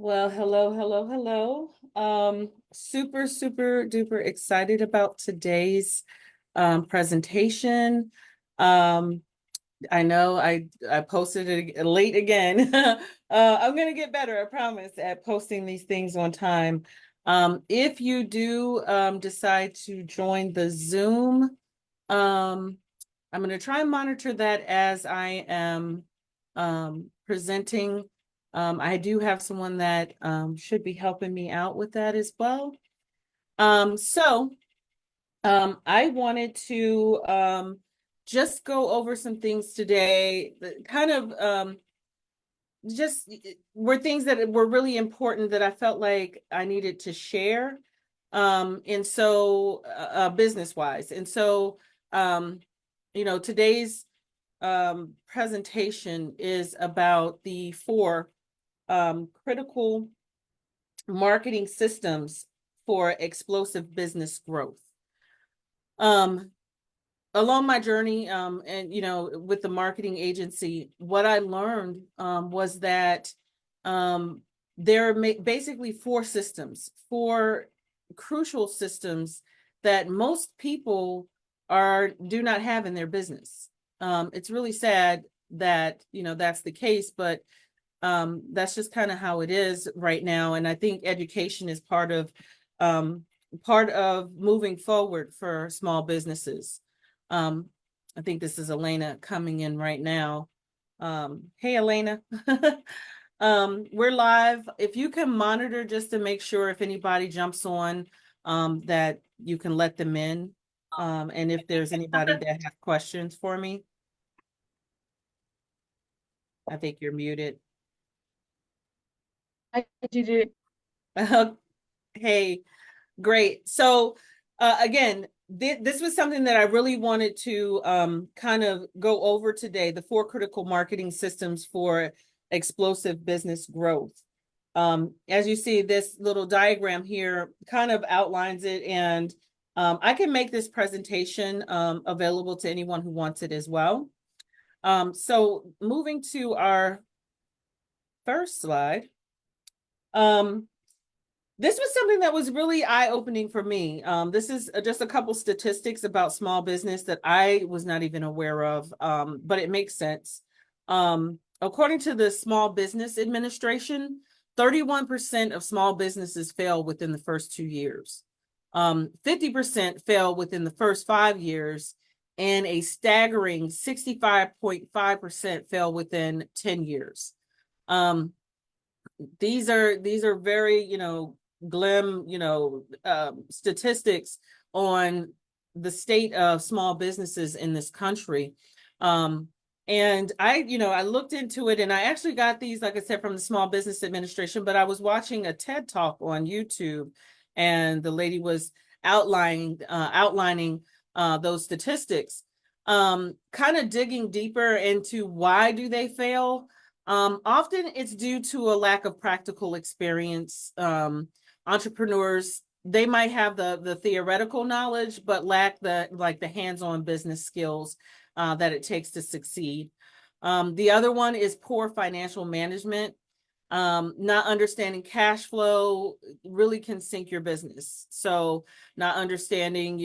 Well, hello, hello, hello. Super, super duper excited about today's presentation. Um, I know I posted it late again. I'm gonna get better, I promise, at posting these things on time. If you do decide to join the Zoom, I'm gonna try and monitor that as I am presenting. I do have someone that should be helping me out with that as well. I wanted to just go over some things today that kind of just were things that were really important that I felt like I needed to share. And so business wise. And so today's presentation is about the four critical marketing systems for explosive business growth. Um, Along my journey, and with the marketing agency, what I learned was that um, there are basically four systems, four crucial systems that most people do not have in their business. It's really sad that that's the case, but that's just kind of how it is right now. And I think education is um, part of moving forward for small businesses. Um, I think this is Elena coming in right now. Hey, Elena. We're live. If you can monitor just to make sure if anybody jumps on, that you can let them in. And if there's anybody that has questions for me, I think you're muted. I did it. Hey, great. So again, this was something that I really wanted to kind of go over today, the four critical marketing systems for explosive business growth. As you see, this little diagram here kind of outlines it, and I can make this presentation available to anyone who wants it as well. So moving to our first slide. This was something that was really eye-opening for me. This is just a couple statistics about small business that I was not even aware of, but it makes sense. According to the Small Business Administration, 31% of small businesses fail within the first 2 years. 50% fail within the first 5 years, and a staggering 65.5% fail within 10 years. These are very, glim, statistics on the state of small businesses in this country. And I looked into it, and I actually got these, like I said, from the Small Business Administration, but I was watching a TED Talk on YouTube, and the lady was outlining those statistics, kind of digging deeper into why do they fail. Often it's due to a lack of practical experience. Entrepreneurs, they might have the theoretical knowledge, but lack the hands-on business skills that it takes to succeed. The other one is poor financial management. Not understanding cash flow really can sink your business. So not understanding,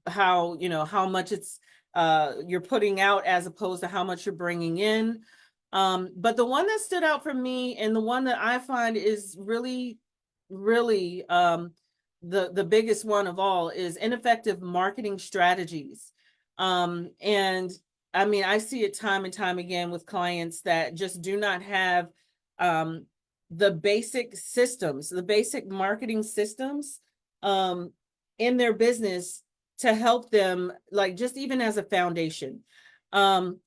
how much it's you're putting out as opposed to how much you're bringing in. But the one that stood out for me, and the one that I find is really, really the biggest one of all, is ineffective marketing strategies. And I mean, I see it time and time again with clients that just do not have um, the basic systems, the basic marketing systems in their business to help them, like just even as a foundation. Um,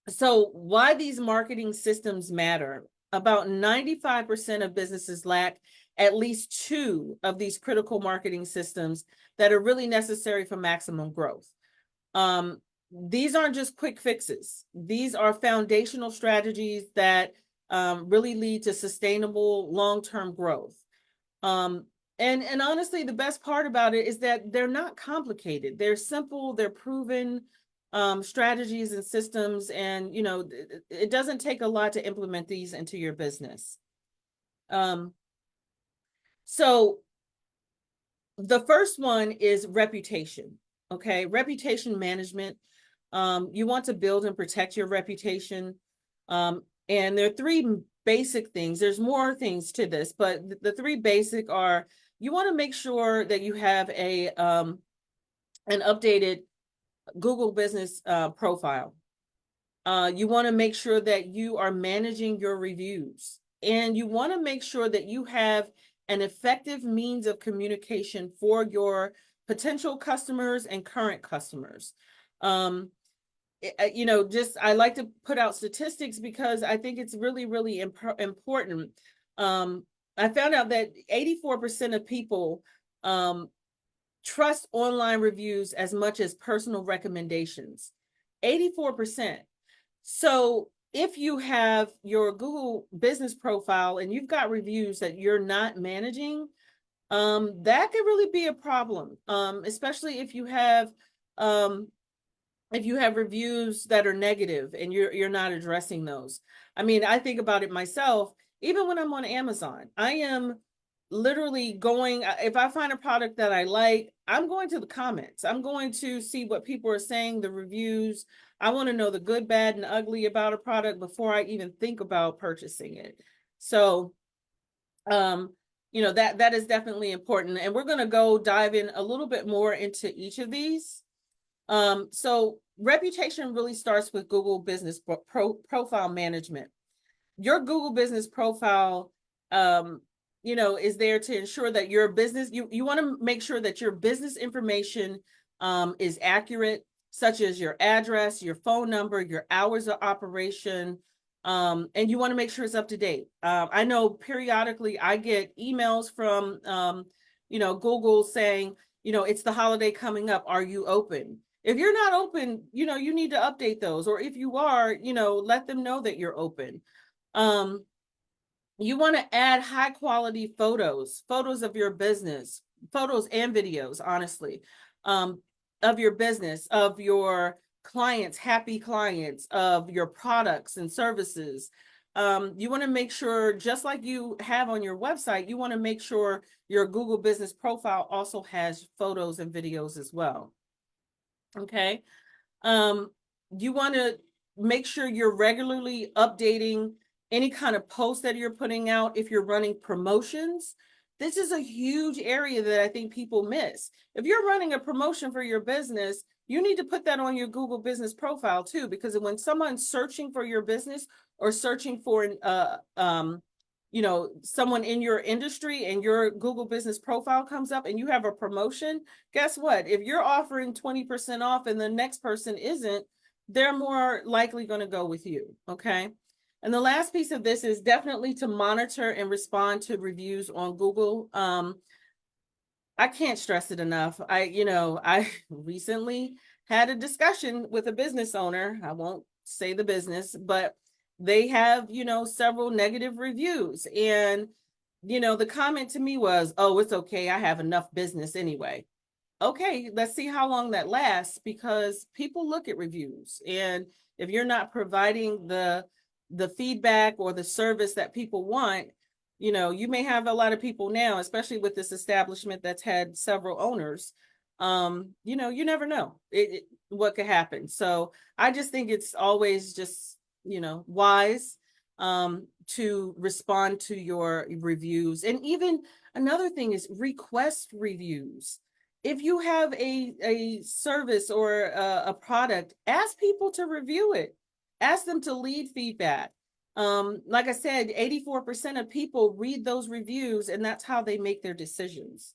so why these marketing systems matter? About 95% of businesses lack at least two of these critical marketing systems that are really necessary for maximum growth. These aren't just quick fixes. These are foundational strategies that really lead to sustainable long-term growth. Um, and honestly, the best part about it is that they're not complicated. They're simple, they're proven strategies and systems, and it doesn't take a lot to implement these into your business. So the first one is reputation. Okay, reputation management. You want to build and protect your reputation. And there are three basic things. There's more things to this, but the three basic are: you want to make sure that you have an updated Google business profile. You want to make sure that you are managing your reviews, and you want to make sure that you have an effective means of communication for your potential customers and current customers. I like to put out statistics because I think it's really, really important. I found out that 84% of people trust online reviews as much as personal recommendations. 84%. So if you have your Google business profile and you've got reviews that you're not managing, that could really be a problem, especially if you have reviews that are negative and you're not addressing those. I mean, I think about it myself. Even when I'm on Amazon, I am literally going, if I find a product that I like, I'm going to the comments. I'm going to see what people are saying, the reviews. I want to know the good, bad, and ugly about a product before I even think about purchasing it. So, that is definitely important. And we're going to go dive in a little bit more into each of these. So reputation really starts with Google Business Profile Management. Your Google Business Profile, is there to ensure that your business, you want to make sure that your business information is accurate, such as your address, your phone number, your hours of operation, and you want to make sure it's up to date. I know periodically I get emails from, Google saying, it's the holiday coming up. Are you open? If you're not open, you need to update those. Or if you are, let them know that you're open. You want to add high quality photos of your business, photos and videos, honestly, of your business, of your clients, happy clients, of your products and services. You want to make sure, just like you have on your website, you want to make sure your Google business profile also has photos and videos as well. Okay. You want to make sure you're regularly updating any kind of post that you're putting out. If you're running promotions, this is a huge area that I think people miss. If you're running a promotion for your business, you need to put that on your Google business profile too, because when someone's searching for your business or searching for someone in your industry and your Google business profile comes up and you have a promotion, guess what? If you're offering 20% off and the next person isn't, they're more likely going to go with you. Okay. And the last piece of this is definitely to monitor and respond to reviews on Google. I can't stress it enough. I recently had a discussion with a business owner. I won't say the business, but they have, several negative reviews. And, the comment to me was, oh, it's okay. I have enough business anyway. Okay, let's see how long that lasts, because people look at reviews. And if you're not providing the feedback or the service that people want, you may have a lot of people now, especially with this establishment that's had several owners. You never know what could happen. So I just think it's always just, wise to respond to your reviews. And even another thing is request reviews. If you have a service or a product, ask people to review it. Ask them to leave feedback. Like I said, 84% of people read those reviews, and that's how they make their decisions.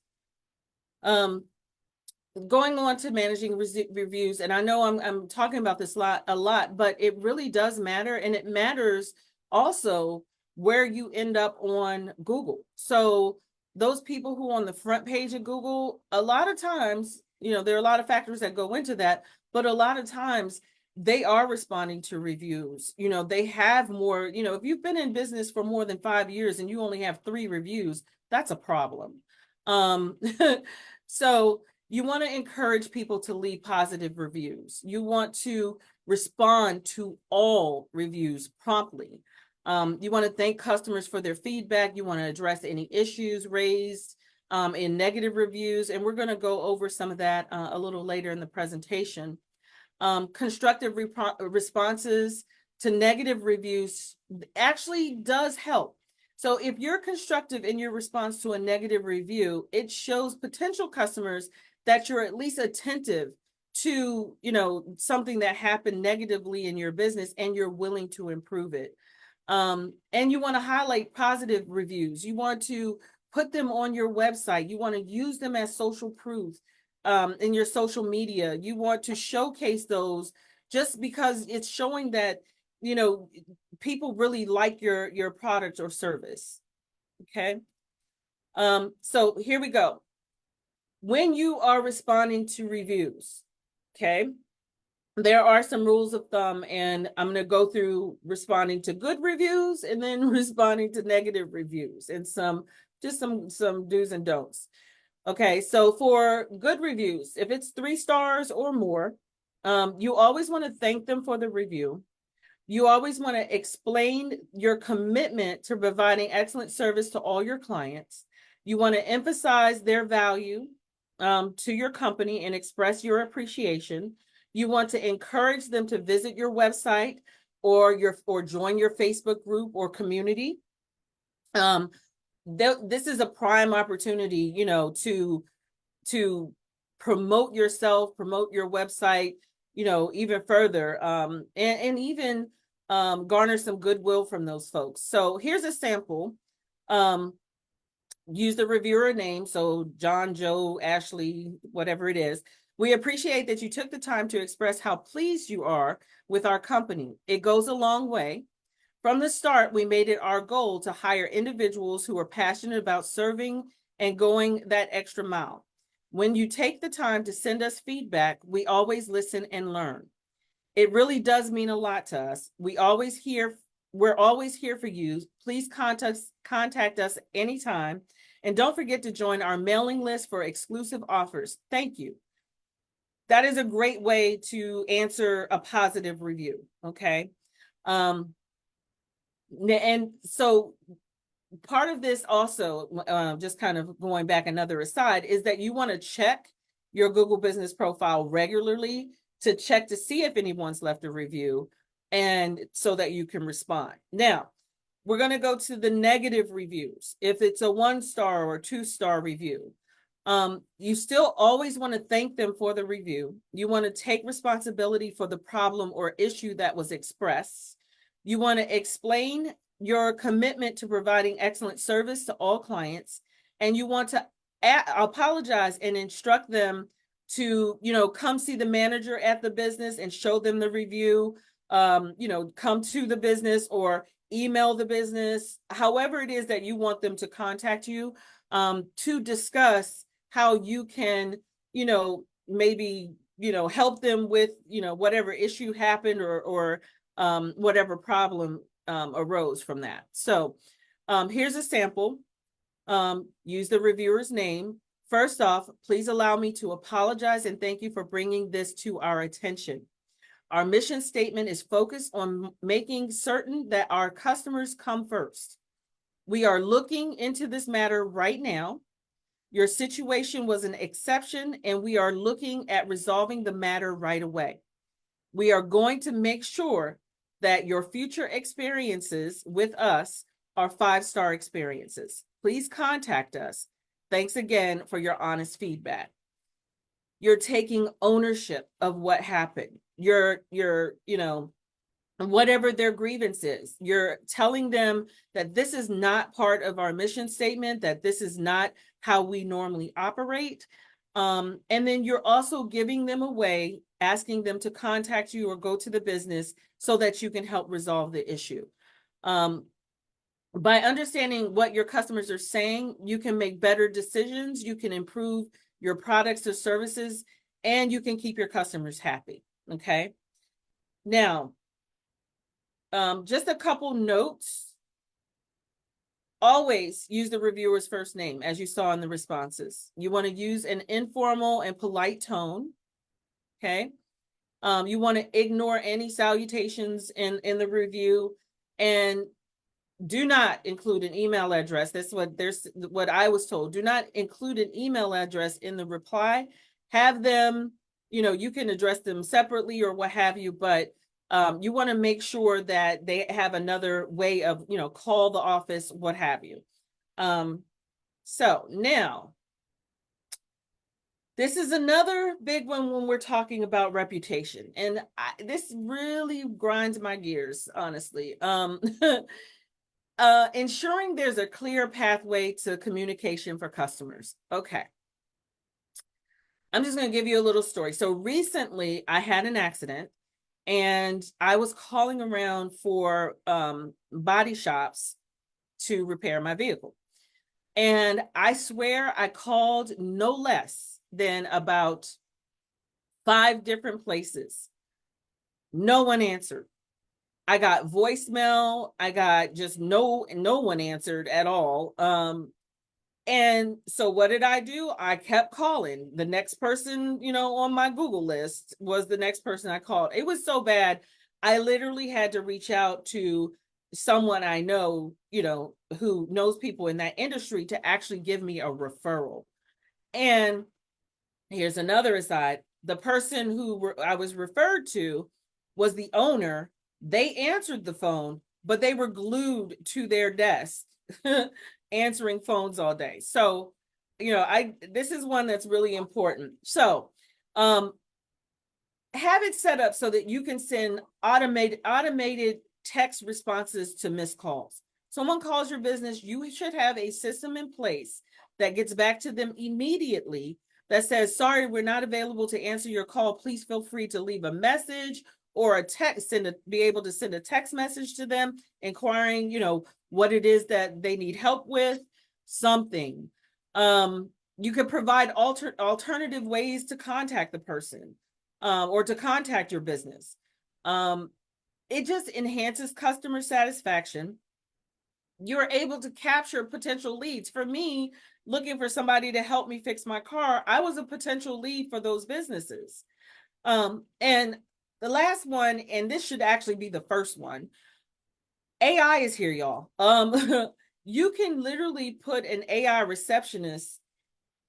Going on to managing reviews, and I know I'm talking about this a lot, but it really does matter, and it matters also where you end up on Google. So those people who are on the front page of Google, a lot of times, there are a lot of factors that go into that, but a lot of times they are responding to reviews. They have more, if you've been in business for more than 5 years and you only have 3 reviews, that's a problem. So you want to encourage people to leave positive reviews. You want to respond to all reviews promptly. You want to thank customers for their feedback. You want to address any issues raised in negative reviews. And we're going to go over some of that a little later in the presentation. Constructive responses to negative reviews actually does help. So if you're constructive in your response to a negative review, it shows potential customers that you're at least attentive to, something that happened negatively in your business and you're willing to improve it. And you want to highlight positive reviews. You want to put them on your website. You want to use them as social proof in your social media. You want to showcase those just because it's showing that, people really like your product or service. Okay. So here we go. When you are responding to reviews, okay, there are some rules of thumb, and I'm going to go through responding to good reviews and then responding to negative reviews and some do's and don'ts. Okay, so for good reviews, if it's 3 stars or more, you always want to thank them for the review. You always want to explain your commitment to providing excellent service to all your clients. You want to emphasize their value to your company and express your appreciation. You want to encourage them to visit your website or join your Facebook group or community. This is a prime opportunity, to promote yourself, promote your website, even further, and even garner some goodwill from those folks. So here's a sample. Use the reviewer name. So John, Joe, Ashley, whatever it is. We appreciate that you took the time to express how pleased you are with our company. It goes a long way. From the start, we made it our goal to hire individuals who are passionate about serving and going that extra mile. When you take the time to send us feedback, we always listen and learn. It really does mean a lot to us. We're always here for you. Please contact us anytime. And don't forget to join our mailing list for exclusive offers. Thank you. That is a great way to answer a positive review. Okay. And so part of this also, just kind of going back another aside, is that you want to check your Google Business Profile regularly to check to see if anyone's left a review, and so that you can respond. Now, we're going to go to the negative reviews. If it's a 1-star or 2-star review, you still always want to thank them for the review. You want to take responsibility for the problem or issue that was expressed. You want to explain your commitment to providing excellent service to all clients, and you want to apologize and instruct them to, come see the manager at the business and show them the review, come to the business or email the business, however it is that you want them to contact you, to discuss how you can, maybe, help them with, whatever issue happened or whatever problem arose from that. So here's a sample. Use the reviewer's name. First off, please allow me to apologize and thank you for bringing this to our attention. Our mission statement is focused on making certain that our customers come first. We are looking into this matter right now. Your situation was an exception, and we are looking at resolving the matter right away. We are going to make sure that your future experiences with us are 5-star experiences. Please contact us. Thanks again for your honest feedback. You're taking ownership of what happened. You're whatever their grievance is, you're telling them that this is not part of our mission statement, that this is not how we normally operate. And then you're also giving them a way, asking them to contact you or go to the business so that you can help resolve the issue. By understanding what your customers are saying, you can make better decisions, you can improve your products or services, and you can keep your customers happy. Okay. Now, just a couple notes. Always use the reviewer's first name, as you saw in the responses. You want to use an informal and polite tone. Okay. You want to ignore any salutations in the review, and do not include an email address. That's what I was told. Do not include an email address in the reply. Have them, you can address them separately or what have you, but you want to make sure that they have another way of, call the office, what have you. So now, this is another big one when we're talking about reputation. And this really grinds my gears, honestly. Ensuring there's a clear pathway to communication for customers. Okay. I'm just going to give you a little story. So recently I had an accident and I was calling around for body shops to repair my vehicle. And I swear I called no less than about 5 different places. No one answered. I got voicemail. I got just no one answered at all. And so what did I do? I kept calling. The next person, on my Google list was the next person I called. It was so bad. I literally had to reach out to someone I know, who knows people in that industry to actually give me a referral. And here's another aside. The person who I was referred to was the owner. They answered the phone, but they were glued to their desk answering phones all day. So, this is one that's really important. So, have it set up so that you can send automated text responses to missed calls. Someone calls your business, you should have a system in place that gets back to them immediately that says, sorry, we're not available to answer your call. Please feel free to leave a message or a text, be able to send a text message to them inquiring, what it is that they need help with, something. You could provide alternative ways to contact the person or to contact your business. It just enhances customer satisfaction. You're able to capture potential leads. For me, looking for somebody to help me fix my car, I was a potential lead for those businesses. And the last one, and this should actually be the first one, AI is here, y'all. You can literally put an AI receptionist,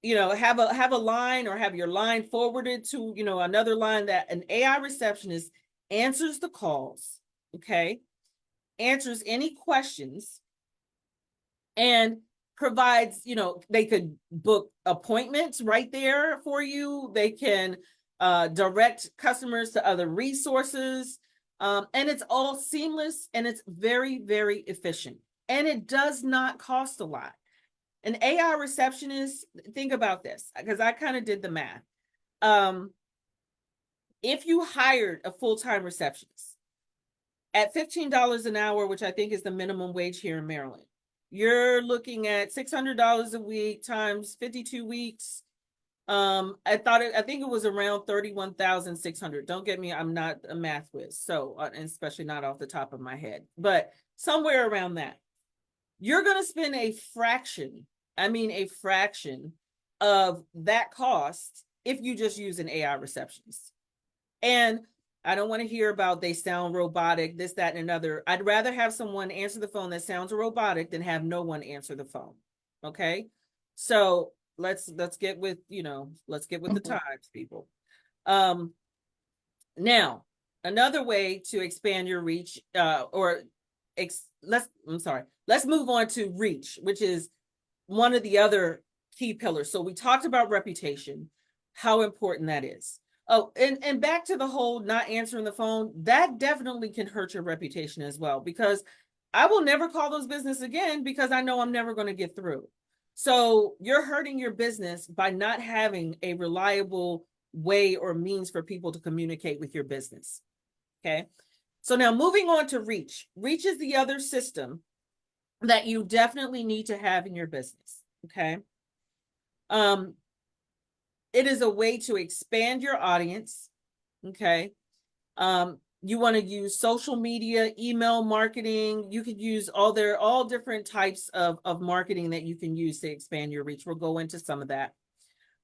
have a line or have your line forwarded to, another line that an AI receptionist answers the calls, okay, answers any questions, and provides, they could book appointments right there for you. They can direct customers to other resources. And it's all seamless and it's very, very efficient. And it does not cost a lot. An AI receptionist, think about this, because I kind of did the math. If you hired a full-time receptionist at $15 an hour, which I think is the minimum wage here in Maryland, you're looking at $600 a week times 52 weeks. I think it was around 31,600. Don't get me, I'm not a math whiz, so especially not off the top of my head, but somewhere around that. You're going to spend a fraction of that cost if you just use an AI receptionist. And I don't want to hear about they sound robotic, this, that, and another. I'd rather have someone answer the phone that sounds robotic than have no one answer the phone. Okay. So let's get with, let's get with the times, people. Now, another way to expand your reach, let's move on to reach, which is one of the other key pillars. So we talked about reputation, how important that is. Oh, and back to the whole not answering the phone, that definitely can hurt your reputation as well, because I will never call those business again because I know I'm never going to get through. So you're hurting your business by not having a reliable way or means for people to communicate with your business. Okay. So now moving on to reach. Reach is the other system that you definitely need to have in your business. Okay. It is a way to expand your audience. Okay. You want to use social media, email marketing. You could use all different types of marketing that you can use to expand your reach. We'll go into some of that.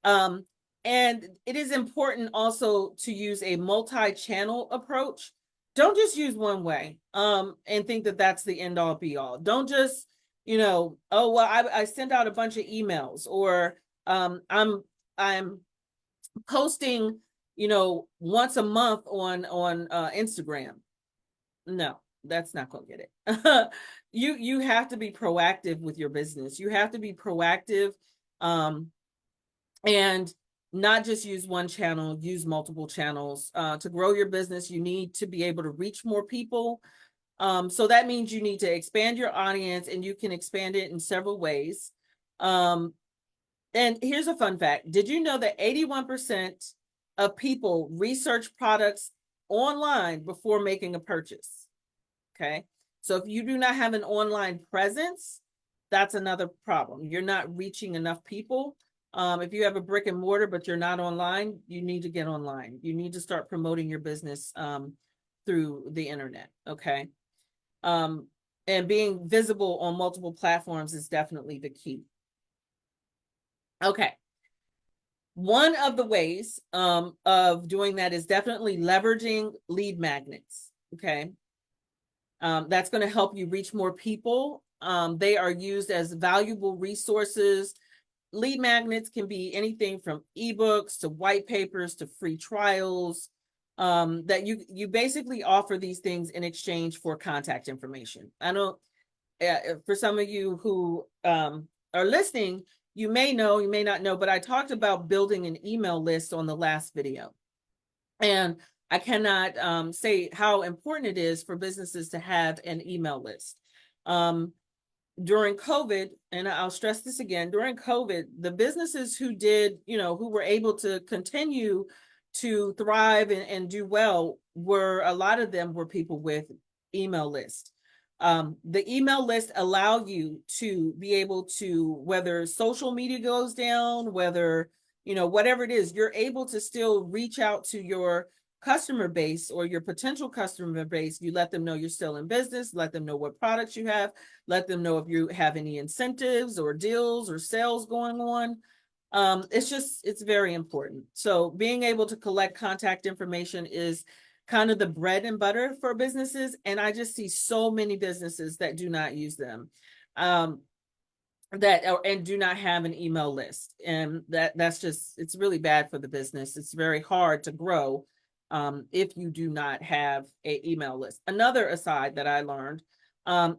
And it is important also to use a multi-channel approach. don't just use one way and think that that's the end all be all. Don't just, oh well, I sent out a bunch of emails, or I'm posting, once a month on Instagram. No, that's not going to get it. You have to be proactive with your business. You have to be proactive, and not just use one channel, use multiple channels. To grow your business, you need to be able to reach more people. So that means you need to expand your audience, and you can expand it in several ways. And here's a fun fact. Did you know that 81% of people research products online before making a purchase? Okay. So if you do not have an online presence, that's another problem. You're not reaching enough people. If you have a brick and mortar, but you're not online, you need to get online. You need to start promoting your business through the internet. Okay. And being visible on multiple platforms is definitely the key. Okay. One of the ways of doing that is definitely leveraging lead magnets. Okay. That's going to help you reach more people. They are used as valuable resources. Lead magnets can be anything from ebooks to white papers to free trials, that you basically offer these things in exchange for contact information. I know for some of you who are listening, you may know, you may not know, but I talked about building an email list on the last video. And I cannot say how important it is for businesses to have an email list. During COVID, and I'll stress this again, during COVID, the businesses who did, who were able to continue to thrive and do well, a lot of them were people with email lists. The email list allow you to be able to, whether social media goes down, whether, whatever it is, you're able to still reach out to your customer base or your potential customer base. You let them know you're still in business, let them know what products you have, let them know if you have any incentives or deals or sales going on. It's very important. So being able to collect contact information is kind of the bread and butter for businesses. And I just see so many businesses that do not use them, and do not have an email list. And it's really bad for the business. It's very hard to grow if you do not have an email list. Another aside that I learned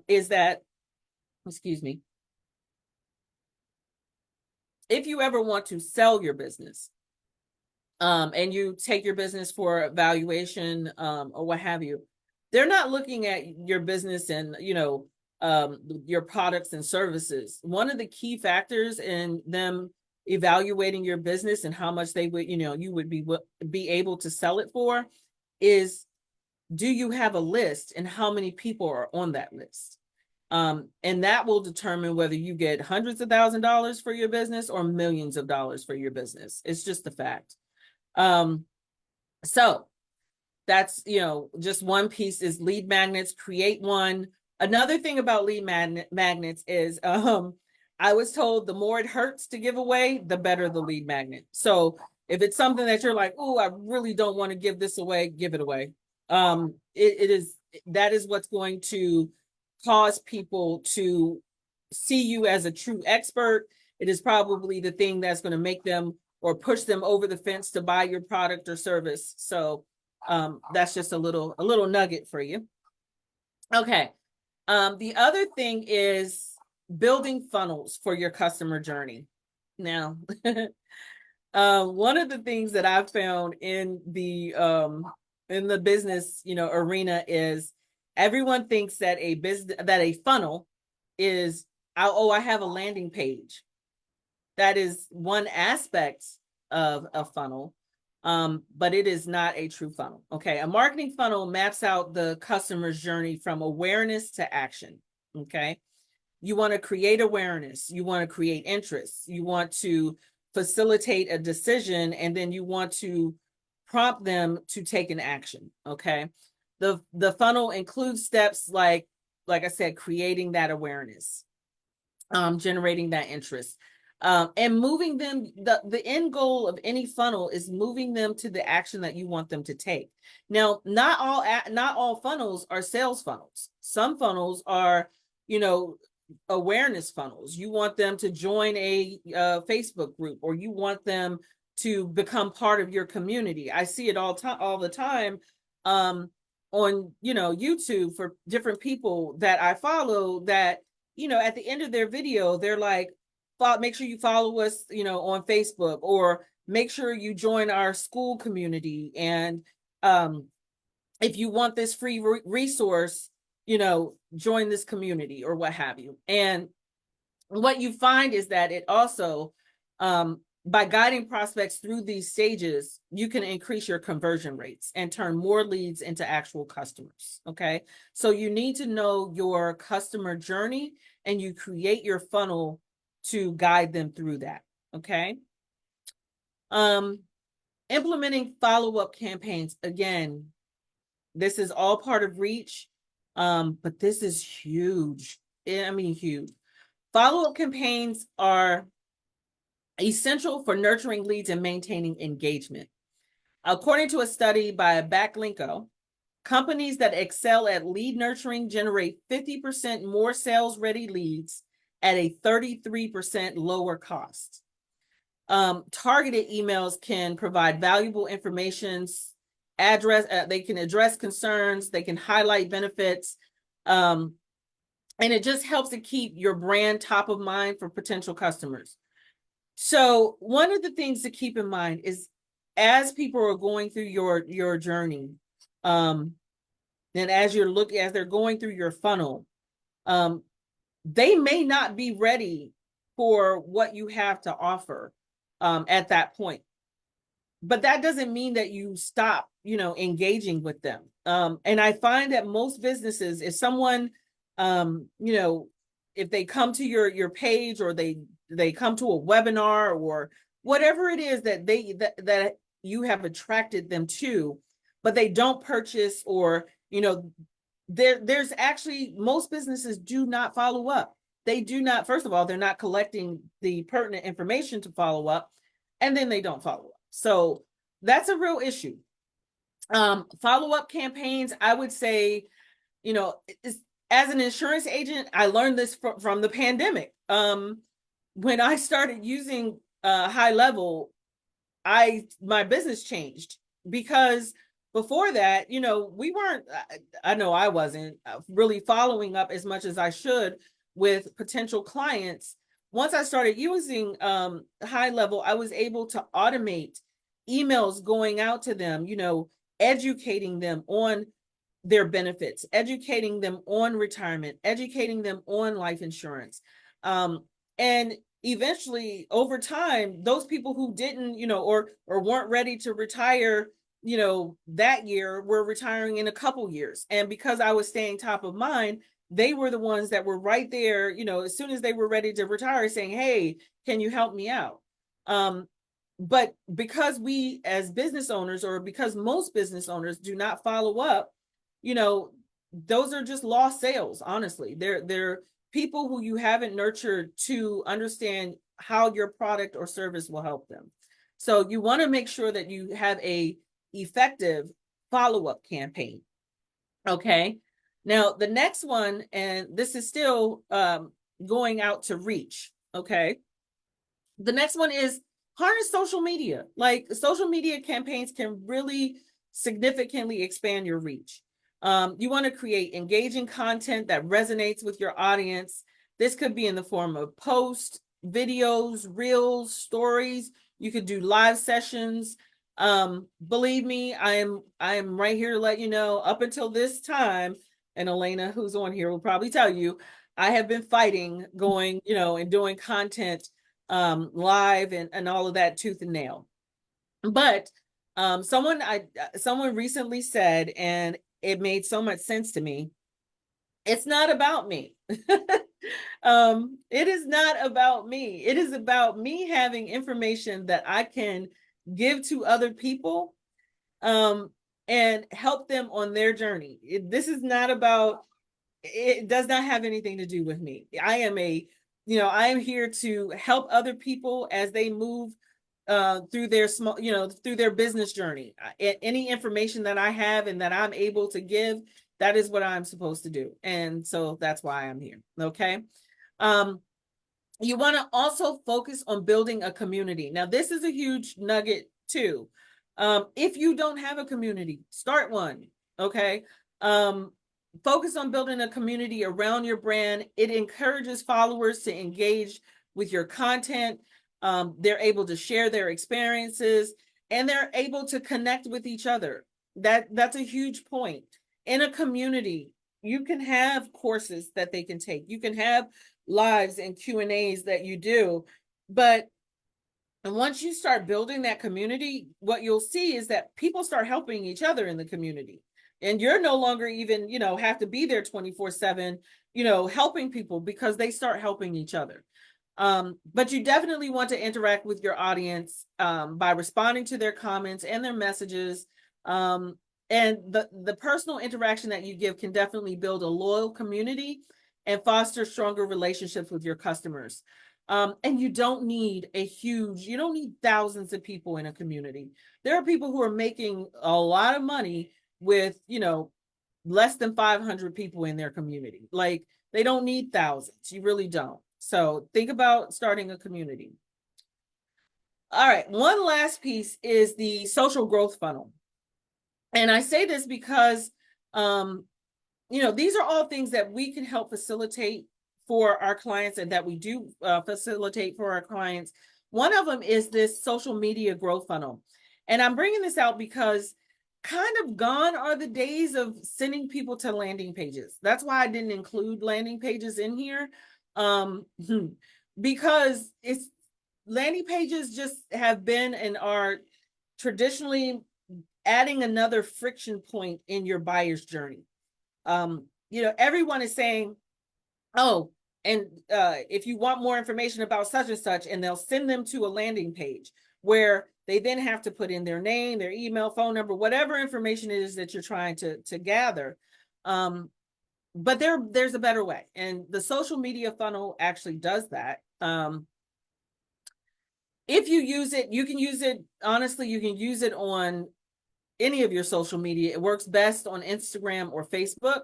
is that, excuse me, if you ever want to sell your business, and you take your business for evaluation, or what have you, they're not looking at your business and, your products and services. One of the key factors in them evaluating your business and how much they would, you would be able to sell it for is, do you have a list and how many people are on that list? And that will determine whether you get hundreds of $1,000s for your business or millions of dollars for your business. It's just a fact. So that's, just one piece is lead magnets. Create one. Another thing about lead magnets is, I was told the more it hurts to give away, the better the lead magnet. So if it's something that you're like, oh, I really don't want to give this away, give it away. That is what's going to cause people to see you as a true expert. It is probably the thing that's going to make them or push them over the fence to buy your product or service. So that's just a little nugget for you. Okay. The other thing is building funnels for your customer journey. Now, one of the things that I've found in the business, arena is everyone thinks that a funnel is, I have a landing page. That is one aspect of a funnel, but it is not a true funnel. Okay, a marketing funnel maps out the customer's journey from awareness to action. Okay, you want to create awareness, you want to create interest, you want to facilitate a decision, and then you want to prompt them to take an action. Okay, the funnel includes steps like I said, creating that awareness, generating that interest, And moving them, the end goal of any funnel is moving them to the action that you want them to take. Now, not all funnels are sales funnels. Some funnels are, you know, awareness funnels. You want them to join a Facebook group, or you want them to become part of your community. I see it all the time on, you know, YouTube, for different people that I follow, that, you know, at the end of their video, they're like, make sure you follow us, you know, on Facebook, or make sure you join our school community. And if you want this free resource, you know, join this community, or what have you. And what you find is that it also, by guiding prospects through these stages, you can increase your conversion rates and turn more leads into actual customers. Okay. So you need to know your customer journey, and you create your funnel to guide them through that. Okay. Implementing follow-up campaigns. Again, this is all part of reach, but this is huge. I mean, huge. Follow-up campaigns are essential for nurturing leads and maintaining engagement. According to a study by Backlinko, companies that excel at lead nurturing generate 50% more sales-ready leads at a 33% lower cost. Targeted emails can provide valuable information, they can address concerns, they can highlight benefits, and it just helps to keep your brand top of mind for potential customers. So one of the things to keep in mind is, as people are going through your journey, and as they're going through your funnel, they may not be ready for what you have to offer at that point. But that doesn't mean that you stop, you know, engaging with them. And I find that most businesses, if someone, you know, if they come to your page, or they come to a webinar, or whatever it is that you have attracted them to, but they don't purchase, or, you know, there's actually, most businesses do not follow up. They do not, first of all, they're not collecting the pertinent information to follow up, and then they don't follow up. So that's a real issue. Follow-up campaigns, I would say, you know, as an insurance agent, I learned this from the pandemic. When I started using High Level, my business changed, because before that, you know, we weren't, I know I wasn't really following up as much as I should with potential clients. Once I started using High Level, I was able to automate emails going out to them, you know, educating them on their benefits, educating them on retirement, educating them on life insurance. And eventually, over time, those people who didn't, you know, or weren't ready to retire, you know, that year, were retiring in a couple years. And because I was staying top of mind, they were the ones that were right there, you know, as soon as they were ready to retire, saying, hey, can you help me out? But because we, as business owners, or because most business owners do not follow up, you know, those are just lost sales. Honestly, they're people who you haven't nurtured to understand how your product or service will help them. So you want to make sure that you have a effective follow-up campaign. Okay. Now the next one, and this is still going out to reach. Okay. The next one is harness social media. Like, social media campaigns can really significantly expand your reach. You want to create engaging content that resonates with your audience. This could be in the form of posts, videos, reels, stories. You could do live sessions. Believe me, I am right here to let you know, up until this time, and Elena, who's on here, will probably tell you, I have been fighting going, you know, and doing content live and all of that tooth and nail. But someone recently said, and it made so much sense to me, it's not about me. It is not about me. It is about me having information that I can give to other people and help them on their journey. This is not about, it does not have anything to do with me. I am a I am here to help other people as they move through their small, through their business journey. Any information that I have and that I'm able to give, that is what I'm supposed to do. And so that's why I'm here. Okay. Um, you want to also focus on building a community. Now, this is a huge nugget too. If you don't have a community, start one. Okay. Focus on building a community around your brand. It encourages followers to engage with your content. They're able to share their experiences and they're able to connect with each other. That's a huge point. In a community, you can have courses that they can take. You can have lives and Q&As that you do, but once you start building that community, what you'll see is that people start helping each other in the community. And you're no longer even, have to be there 24/7, helping people because they start helping each other. But you definitely want to interact with your audience by responding to their comments and their messages. And the personal interaction that you give can definitely build a loyal community and foster stronger relationships with your customers. And you don't need you don't need thousands of people in a community. There are people who are making a lot of money with, less than 500 people in their community. Like, they don't need thousands. You really don't. So think about starting a community. All right. One last piece is the social growth funnel. And I say this because, these are all things that we can help facilitate for our clients and that we do facilitate for our clients. One of them is this social media growth funnel. And I'm bringing this out because kind of gone are the days of sending people to landing pages. That's why I didn't include landing pages in here. Because landing pages just have been and are traditionally adding another friction point in your buyer's journey. Everyone is saying, oh, and if you want more information about such and such, and they'll send them to a landing page where they then have to put in their name, their email, phone number, whatever information it is that you're trying to gather. But there's a better way. And the social media funnel actually does that. If you use it, you can use it, honestly, you can use it on any of your social media. It works best on Instagram or Facebook.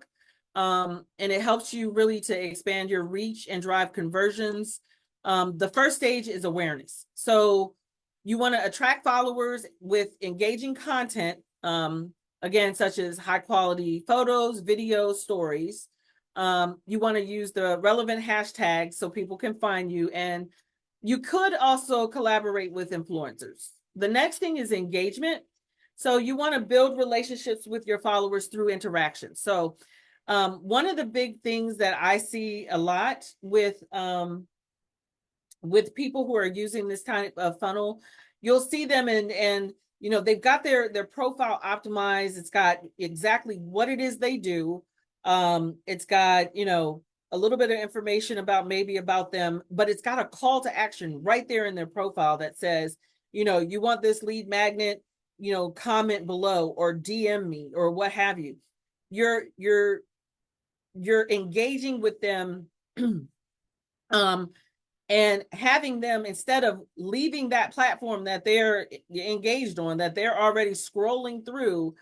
And it helps you really to expand your reach and drive conversions. The first stage is awareness. So you want to attract followers with engaging content, again, such as high quality photos, videos, stories. You want to use the relevant hashtags so people can find you. And you could also collaborate with influencers. The next thing is engagement. So you want to build relationships with your followers through interaction. So one of the big things that I see a lot with people who are using this type of funnel, you'll see them and they've got their profile optimized. It's got exactly what it is they do. It's got, a little bit of information about them, but it's got a call to action right there in their profile that says, you want this lead magnet, comment below or DM me or what have you. You're engaging with them and having them, instead of leaving that platform that they're engaged on, that they're already scrolling through,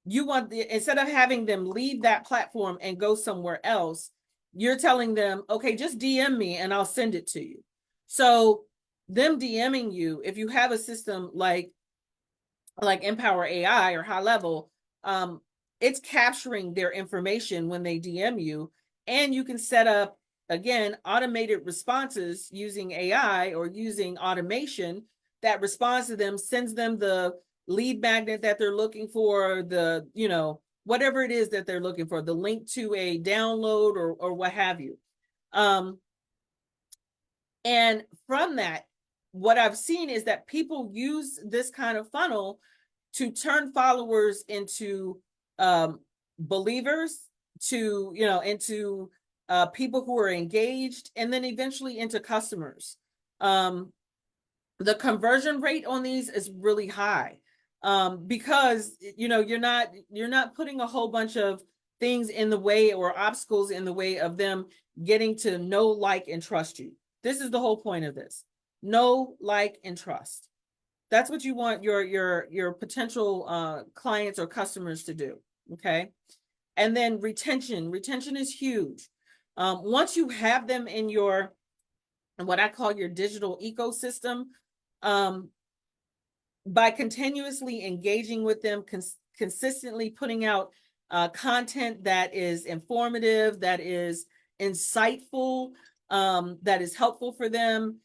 instead of having them leave that platform and go somewhere else, you're telling them, okay, just DM me and I'll send it to you. So them DMing you, if you have a system like Empower AI or High Level, it's capturing their information when they DM you, and you can set up, again, automated responses using AI or using automation that responds to them, sends them the lead magnet that they're looking for, whatever it is that they're looking for, the link to a download or what have you. And from that, what I've seen is that people use this kind of funnel to turn followers into believers, into people who are engaged, and then eventually into customers. The conversion rate on these is really high because you're not putting a whole bunch of things in the way or obstacles in the way of them getting to know, like, and trust you. This is the whole point of this. Know, like, and trust. That's what you want your potential clients or customers to do. Okay. And then retention. Retention is huge. Once you have them in your, what I call your digital ecosystem, by continuously engaging with them, consistently putting out content that is informative, that is insightful, that is helpful for them,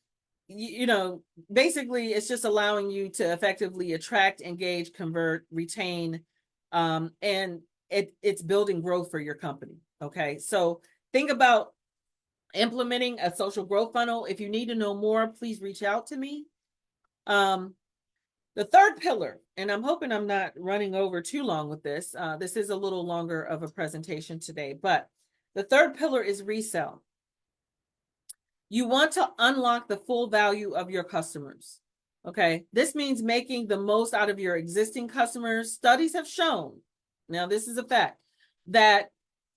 you know, basically it's just allowing you to effectively attract, engage, convert, retain, and it's building growth for your company. Okay, so think about implementing a social growth funnel. If you need to know more, please reach out to me. The third pillar, and I'm hoping I'm not running over too long with this. This is a little longer of a presentation today, but the third pillar is resell. You want to unlock the full value of your customers. Okay, this means making the most out of your existing customers. Studies have shown, now this is a fact, that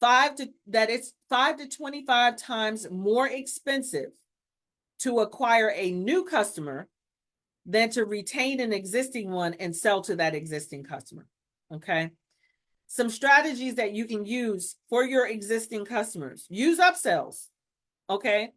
it's 5 to 25 times more expensive to acquire a new customer than to retain an existing one and sell to that existing customer. Okay. Some strategies that you can use for your existing customers. Use upsells. Okay.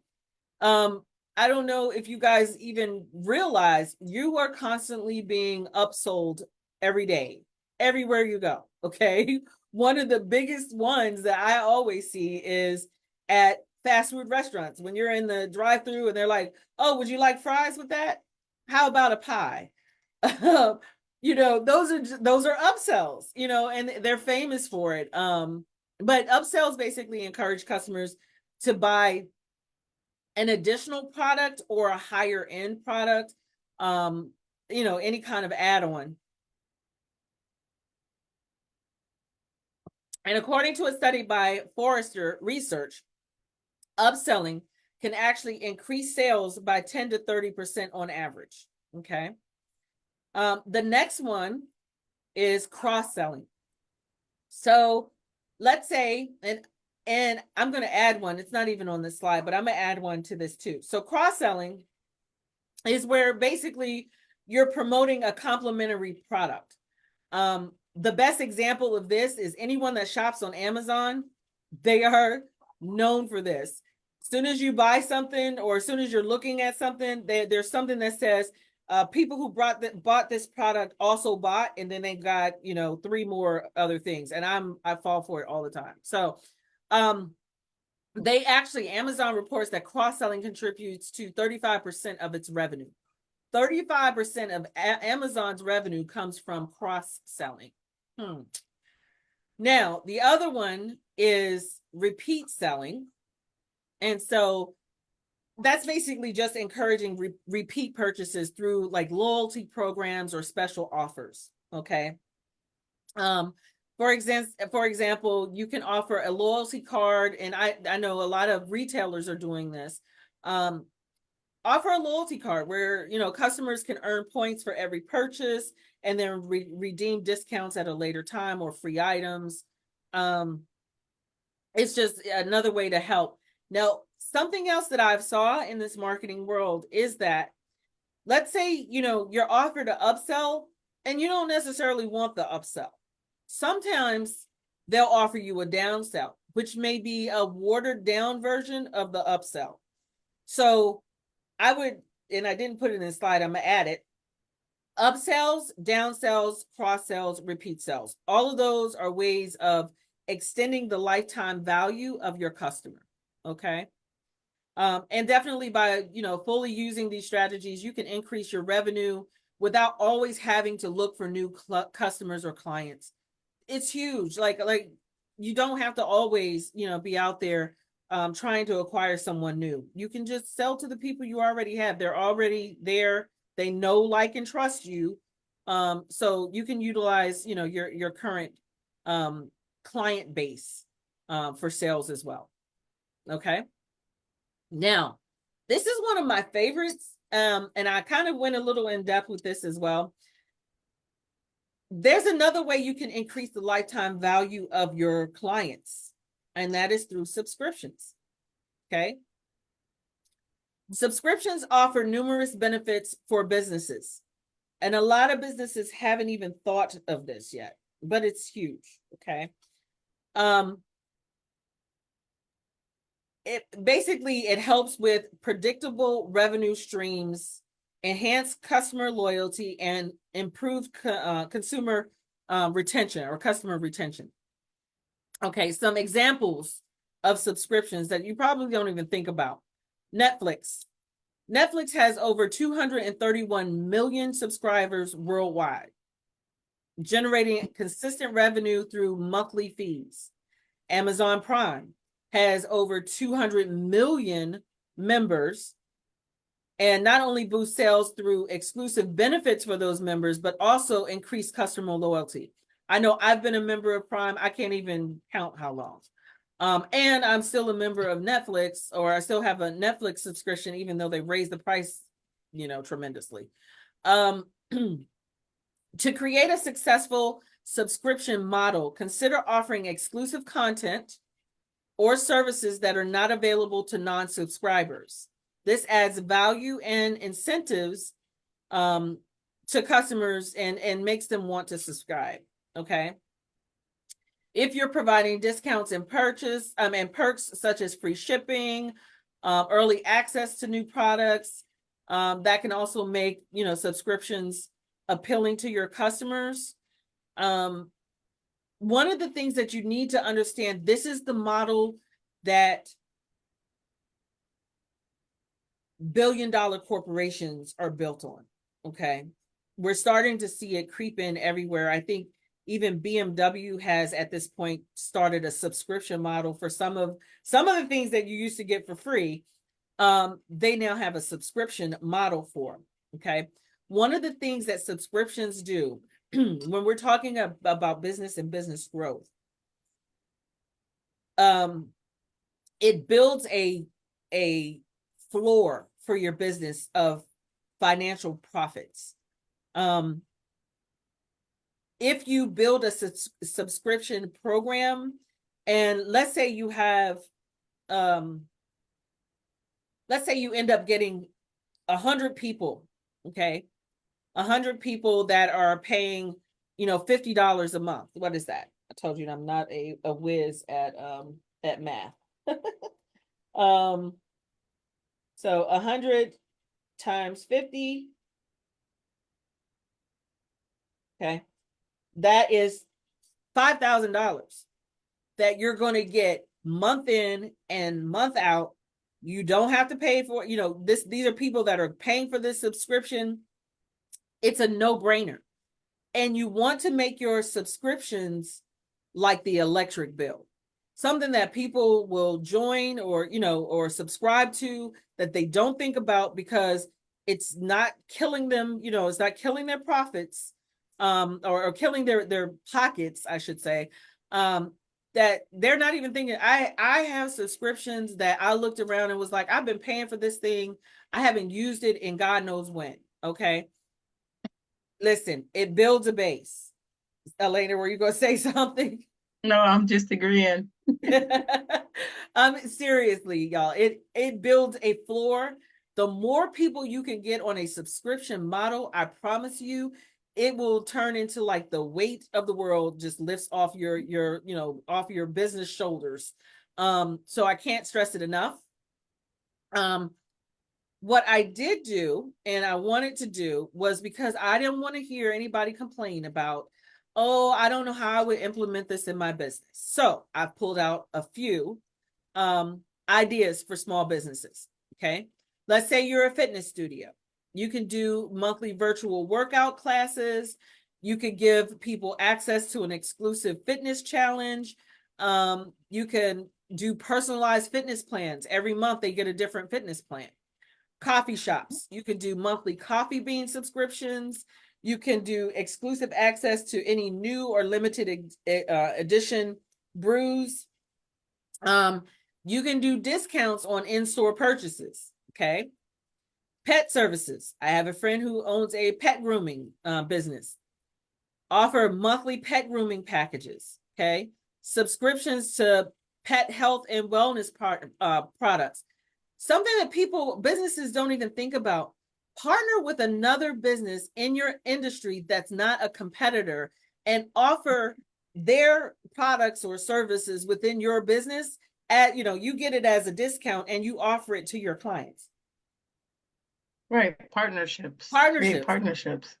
I don't know if you guys even realize you are constantly being upsold every day, everywhere you go. Okay. One of the biggest ones that I always see is at fast food restaurants. When you're in the drive-thru and they're like, "Oh, would you like fries with that? How about a pie?" You know, those are upsells, you know, and they're famous for it. But upsells basically encourage customers to buy an additional product or a higher end product, you know, any kind of add-on. And according to a study by Forrester Research, upselling can actually increase sales by 10 to 30% on average. Okay. The next one is cross-selling. So let's say, and I'm going to add one. It's not even on this slide, but I'm going to add one to this too. So cross-selling is where basically you're promoting a complementary product. The best example of this is anyone that shops on Amazon. They are known for this. As soon as you buy something, or as soon as you're looking at something, there's something that says people who bought this product also bought, and then they got, you know, 3 more other things, and I fall for it all the time. So they actually, Amazon reports that cross-selling contributes to 35% of its revenue. 35% of Amazon's revenue comes from cross-selling. Now, the other one is repeat selling. And so that's basically just encouraging repeat purchases through like loyalty programs or special offers. Okay. For example, you can offer a loyalty card, and I know a lot of retailers are doing this. Offer a loyalty card where, you know, customers can earn points for every purchase and then redeem discounts at a later time or free items. It's just another way to help. Now, something else that I've saw in this marketing world is that, let's say, you know, you're offered an upsell and you don't necessarily want the upsell. Sometimes they'll offer you a downsell, which may be a watered down version of the upsell. So I would, and I didn't put it in the slide, I'm gonna add it. Upsells, downsells, cross sells, repeat sells. All of those are ways of extending the lifetime value of your customer. Okay. And definitely by, you know, fully using these strategies, you can increase your revenue without always having to look for new customers or clients. It's huge. Like you don't have to always, you know, be out there trying to acquire someone new. You can just sell to the people you already have. They're already there. They know, like, and trust you. So you can utilize, you know, your current client base for sales as well. Okay. Now, this is one of my favorites. And I kind of went a little in depth with this as well. There's another way you can increase the lifetime value of your clients, and that is through subscriptions. Okay. Subscriptions offer numerous benefits for businesses, and a lot of businesses haven't even thought of this yet, but it's huge. Okay. It helps with predictable revenue streams, enhance customer loyalty, and improve consumer retention or customer retention. Okay, some examples of subscriptions that you probably don't even think about. Netflix. Netflix has over 231 million subscribers worldwide, generating consistent revenue through monthly fees. Amazon Prime has over 200 million members and not only boost sales through exclusive benefits for those members, but also increase customer loyalty. I know I've been a member of Prime. I can't even count how long. And I'm still a member of Netflix, or I still have a Netflix subscription, even though they raised the price, tremendously. To create a successful subscription model, consider offering exclusive content or services that are not available to non-subscribers. This adds value and incentives to customers and makes them want to subscribe. Okay. If you're providing discounts and and perks such as free shipping, early access to new products, that can also make subscriptions appealing to your customers. One of the things that you need to understand, this is the model that billion-dollar corporations are built on. Okay. We're starting to see it creep in everywhere. I think even BMW has at this point started a subscription model for some of the things that you used to get for free. They now have a subscription model for them. Okay. One of the things that subscriptions do when we're talking about business and business growth, it builds a floor for your business of financial profits. If you build a subscription program, and let's say you have, let's say you end up getting 100 people, okay? 100 people that are paying, $50 a month. What is that? I told you I'm not a whiz at math. So 100 times 50. Okay. That is $5,000 that you're going to get month in and month out. You don't have to pay for, these are people that are paying for this subscription. It's a no-brainer. And you want to make your subscriptions like the electric bill, something that people will join or subscribe to that they don't think about because it's not killing them, it's not killing their profits, or killing their pockets, I should say, that they're not even thinking. I have subscriptions that I looked around and was like, I've been paying for this thing. I haven't used it in God knows when. Okay. Listen, it builds a base. Elena, were you going to say something? No, I'm just agreeing. Seriously, y'all, it builds a floor. The more people you can get on a subscription model, I promise you, it will turn into like the weight of the world just lifts off your off your business shoulders. So I can't stress it enough. What I did do, and I wanted to do, was because I didn't want to hear anybody complain about, oh, I don't know how I would implement this in my business. So I pulled out a few ideas for small businesses. Okay. Let's say you're a fitness studio. You can do monthly virtual workout classes. You could give people access to an exclusive fitness challenge. You can do personalized fitness plans. Every month they get a different fitness plan. Coffee shops. You can do monthly coffee bean subscriptions. You can do exclusive access to any new or limited edition brews. You can do discounts on in-store purchases. Okay. Pet services. I have a friend who owns a pet grooming business. Offer monthly pet grooming packages, okay? Subscriptions to pet health and wellness products. Something that businesses don't even think about. Partner with another business in your industry that's not a competitor and offer their products or services within your business at, you get it as a discount and you offer it to your clients. Right, partnerships. Create Partnerships. partnerships.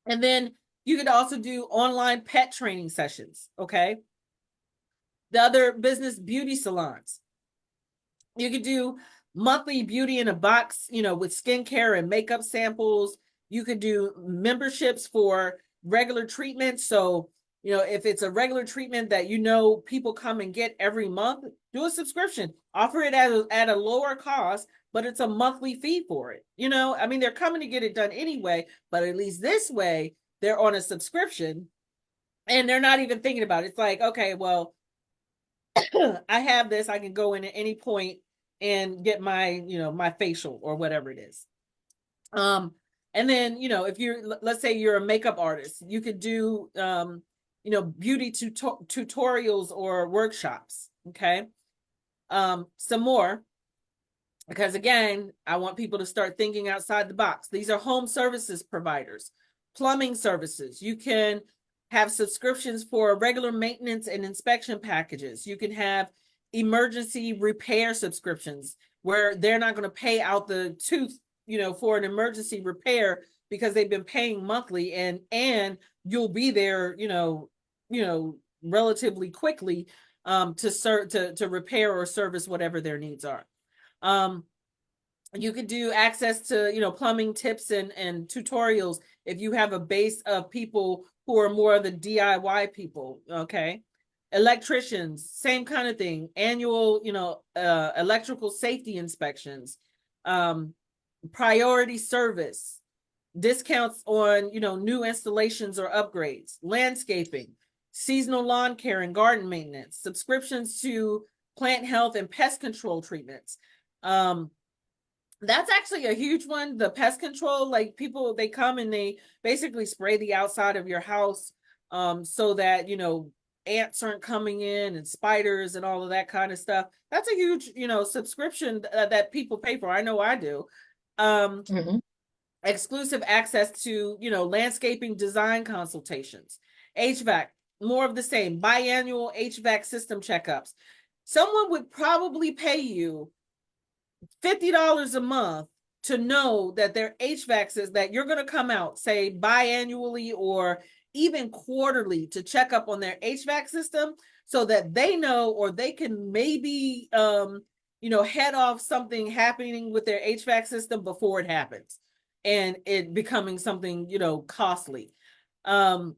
And then you could also do online pet training sessions, okay? The other business, beauty salons. You could do monthly beauty in a box, with skincare and makeup samples. You could do memberships for regular treatments. So, if it's a regular treatment that people come and get every month, do a subscription. Offer it at a lower cost, but it's a monthly fee for it. They're coming to get it done anyway, but at least this way, they're on a subscription and they're not even thinking about it. It's like, okay, well, I have this, I can go in at any point and get my, my facial or whatever it is. And then, let's say you're a makeup artist, you could do, beauty tutorials or workshops. Okay. Some more, because again, I want people to start thinking outside the box. These are home services providers, plumbing services. You can have subscriptions for regular maintenance and inspection packages. You can have emergency repair subscriptions where they're not going to pay out the tooth, for an emergency repair because they've been paying monthly and you'll be there, relatively quickly to repair or service whatever their needs are. You could do access to, plumbing tips and tutorials if you have a base of people who are more of the DIY people, okay? Electricians, same kind of thing. Annual, electrical safety inspections, priority service, discounts on, new installations or upgrades, landscaping, seasonal lawn care and garden maintenance, subscriptions to plant health and pest control treatments. That's actually a huge one. The pest control, like people, they come and they basically spray the outside of your house so that, ants aren't coming in and spiders and all of that kind of stuff. That's a huge, subscription that people pay for. I know I do. Exclusive access to, landscaping design consultations, HVAC, more of the same, biannual HVAC system checkups. Someone would probably pay you $50 a month to know that their HVAC is that you're going to come out, say biannually or even quarterly to check up on their HVAC system so that they know, or they can maybe, head off something happening with their HVAC system before it happens and it becoming something, costly. Again,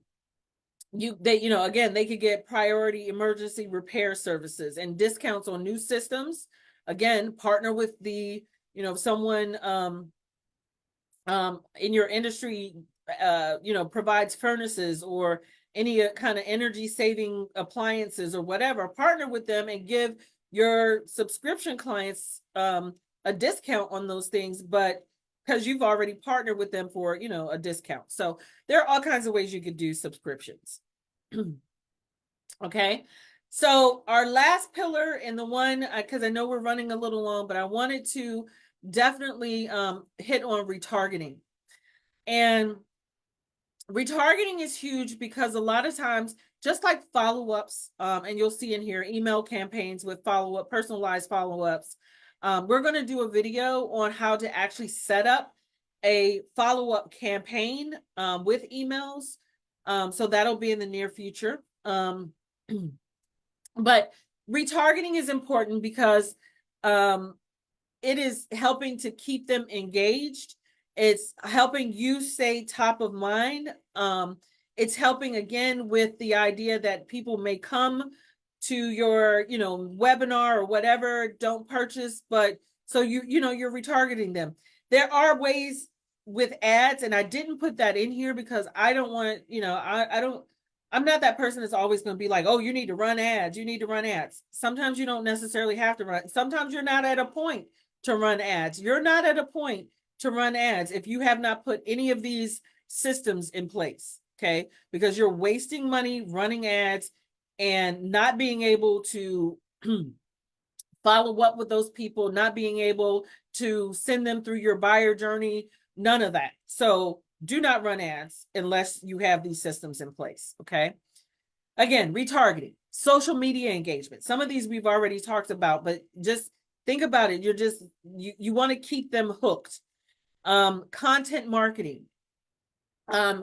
they could get priority emergency repair services and discounts on new systems. Again, partner with the, someone in your industry, provides furnaces or any kind of energy saving appliances or whatever. Partner with them and give your subscription clients a discount on those things, but because you've already partnered with them for, a discount. So there are all kinds of ways you could do subscriptions. Okay. So our last pillar, and the one, because I know we're running a little long, but I wanted to definitely hit on retargeting. And retargeting is huge because a lot of times, just like follow-ups, and you'll see in here, email campaigns with follow-up, personalized follow-ups. We're going to do a video on how to actually set up a follow-up campaign with emails. So that'll be in the near future. But retargeting is important because it is helping to keep them engaged. It's helping you stay top of mind. It's helping again with the idea that people may come to your, webinar or whatever, don't purchase, but so you're retargeting them. There are ways with ads, and I didn't put that in here because I don't want, I'm not that person that's always going to be like, oh, you need to run ads. You need to run ads. Sometimes you don't necessarily have to run. Sometimes you're not at a point to run ads. You're not at a point to run ads if you have not put any of these, systems in place, okay? Because you're wasting money running ads and not being able to follow up with those people, not being able to send them through your buyer journey, none of that. So do not run ads unless you have these systems in place, okay? Again, retargeting, social media engagement. Some of these we've already talked about, but just think about it. You want to keep them hooked. Content marketing,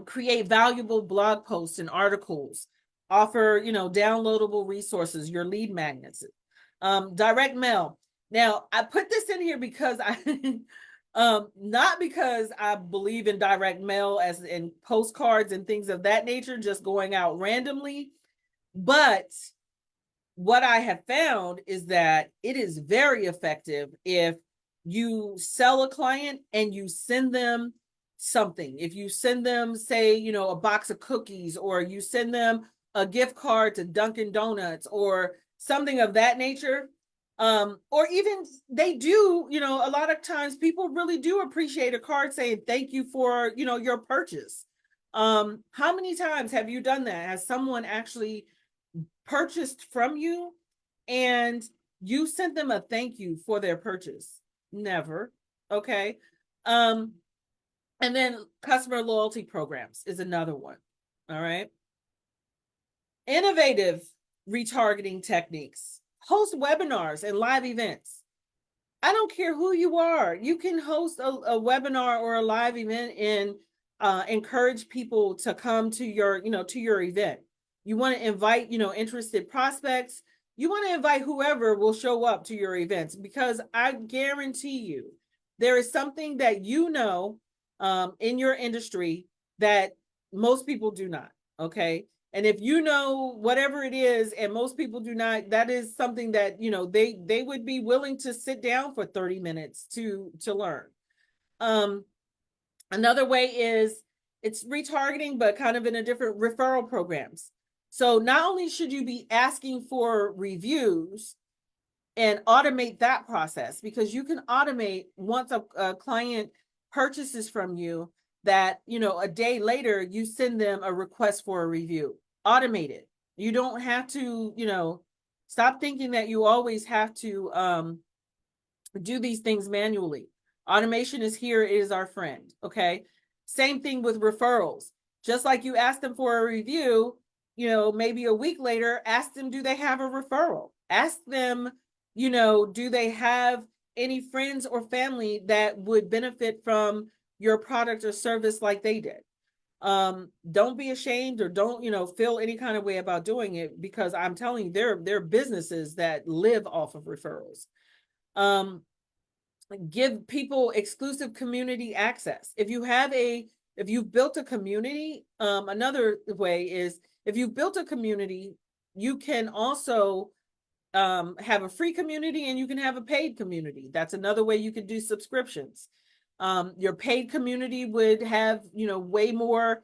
create valuable blog posts and articles, offer, downloadable resources, your lead magnets, direct mail. Now, I put this in here because not because I believe in direct mail as in postcards and things of that nature, just going out randomly. But what I have found is that it is very effective if you sell a client and you send them something. If you send them, say, a box of cookies, or you send them a gift card to Dunkin' Donuts or something of that nature, or even they do, a lot of times people really do appreciate a card saying thank you for, your purchase. How many times have you done that? Has someone actually purchased from you and you sent them a thank you for their purchase? Never. Okay. And then customer loyalty programs is another one. All right. Innovative retargeting techniques. Host webinars and live events. I don't care who you are. You can host a webinar or a live event and encourage people to come to your event. You want to invite, interested prospects. You want to invite whoever will show up to your events, because I guarantee you there is something that in your industry that most people do not. Okay. And if you know whatever it is and most people do not, that is something that, they would be willing to sit down for 30 minutes to learn. Another way is it's retargeting, but kind of in a different referral programs. So not only should you be asking for reviews and automate that process, because you can automate once a client purchases from you that, a day later you send them a request for a review. Automate it. You don't have to, stop thinking that you always have to do these things manually. Automation is here, it is our friend. Okay. Same thing with referrals. Just like you ask them for a review, maybe a week later, ask them, do they have a referral? Ask them, do they have any friends or family that would benefit from your product or service like they did? Don't be ashamed, or don't, feel any kind of way about doing it, because I'm telling you, there are businesses that live off of referrals. Give people exclusive community access. If you've built a community, another way is if you've built a community, you can also have a free community and you can have a paid community. That's another way you could do subscriptions. Your paid community would have, way more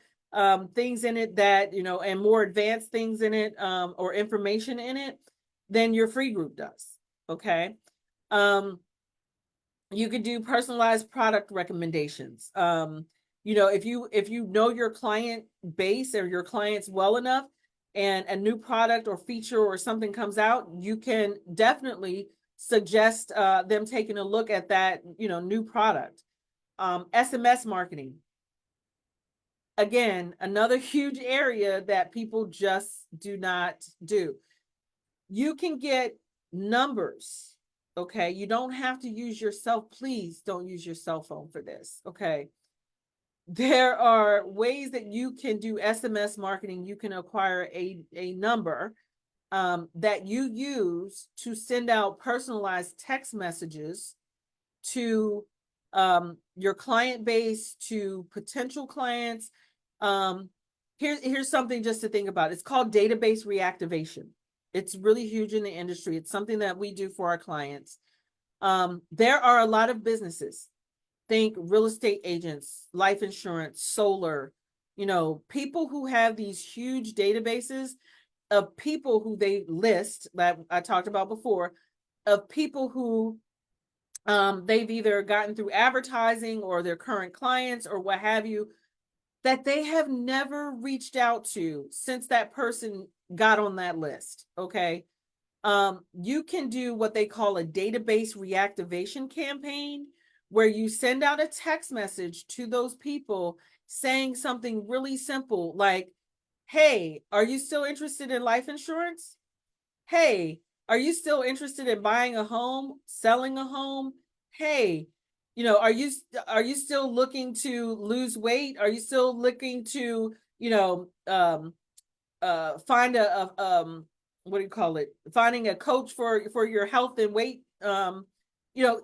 things in it that, and more advanced things in it, or information in it than your free group does. Okay. You could do personalized product recommendations. If you know your client base or your clients well enough, and a new product or feature or something comes out, you can definitely suggest them taking a look at that, new product. SMS marketing. Again, another huge area that people just do not do. You can get numbers. Okay. You don't have to use please don't use your cell phone for this. Okay. There are ways that you can do SMS marketing. You can acquire a number that you use to send out personalized text messages to your client base, to potential clients. Here's something just to think about. It's called database reactivation. It's really huge in the industry. It's something that we do for our clients. There are a lot of businesses. Think real estate agents, life insurance, solar, people who have these huge databases of people who they list, that I talked about before, of people who they've either gotten through advertising or their current clients or what have you. that they have never reached out to since that person got on that list. Okay. You can do what they call a database reactivation campaign, where you send out a text message to those people saying something really simple like, hey, are you still interested in life insurance? Hey, are you still interested in buying a home, selling a home? Hey, are you still looking to lose weight? Are you still looking to, find what do you call it? Finding a coach for your health and weight. You know,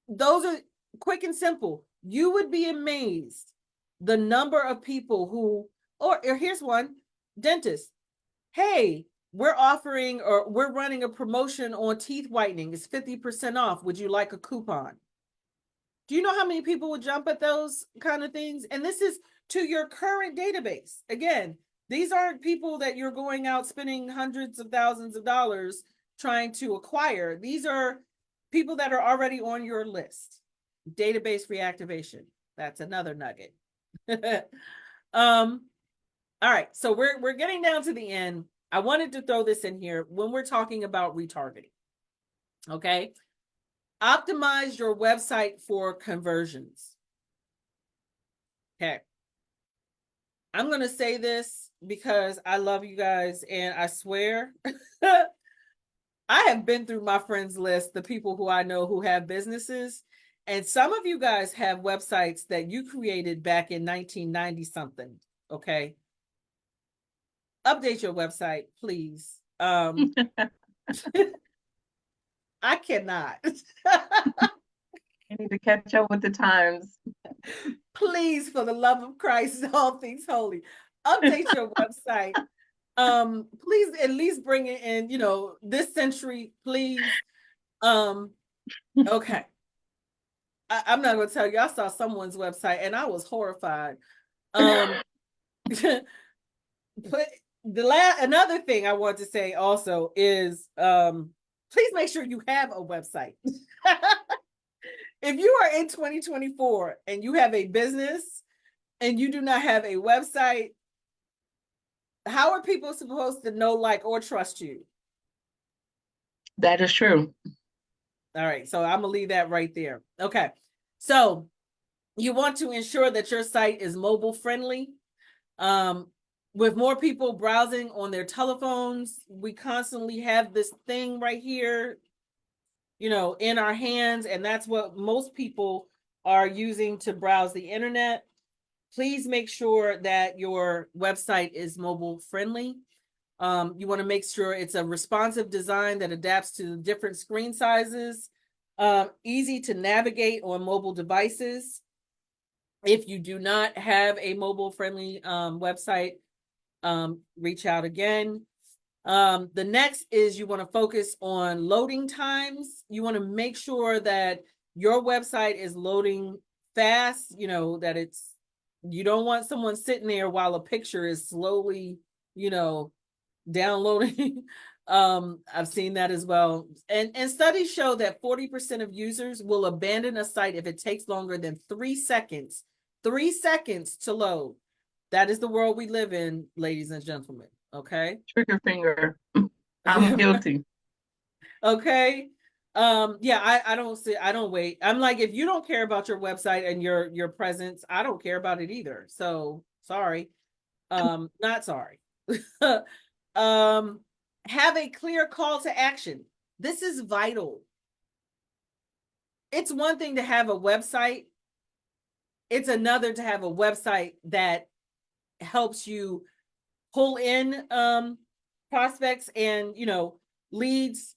those are quick and simple. You would be amazed the number of people who, or here's one, dentist. Hey, we're running a promotion on teeth whitening. It's 50% off. Would you like a coupon? Do you know how many people would jump at those kind of things? And this is to your current database. Again, these aren't people that you're going out spending hundreds of thousands of dollars trying to acquire. These are people that are already on your list. Database reactivation. That's another nugget. All right, so we're getting down to the end. I wanted to throw this in here when we're talking about retargeting. Okay. Optimize your website for conversions. Okay. I'm going to say this because I love you guys, and I swear I have been through my friends list, the people who I know who have businesses, and some of you guys have websites that you created back in 1990 something. Okay. Update your website, please. I cannot. You need to catch up with the times. Please, for the love of Christ, all things holy, update your website. Please at least bring it in, this century, please. Okay. I'm not gonna tell you, I saw someone's website and I was horrified. But another thing I want to say also is please make sure you have a website. If you are in 2024 and you have a business and you do not have a website, how are people supposed to know, like, or trust you? That is true. All right, so I'm gonna leave that right there. Okay, so you want to ensure that your site is mobile friendly. With more people browsing on their telephones, we constantly have this thing right here, in our hands, and that's what most people are using to browse the internet. Please make sure that your website is mobile friendly. You want to make sure it's a responsive design that adapts to different screen sizes, easy to navigate on mobile devices. If you do not have a mobile friendly website, reach out again. The next is you want to focus on loading times. You want to make sure that your website is loading fast, that you don't want someone sitting there while a picture is slowly, downloading. I've seen that as well. And studies show that 40% of users will abandon a site if it takes longer than 3 seconds. 3 seconds to load. That is the world we live in, ladies and gentlemen. Okay. Trigger finger. I'm guilty. Okay. Yeah, I don't wait. I'm like, if you don't care about your website and your presence, I don't care about it either. So sorry. Not sorry. Have a clear call to action. This is vital. It's one thing to have a website. It's another to have a website that helps you pull in prospects and leads.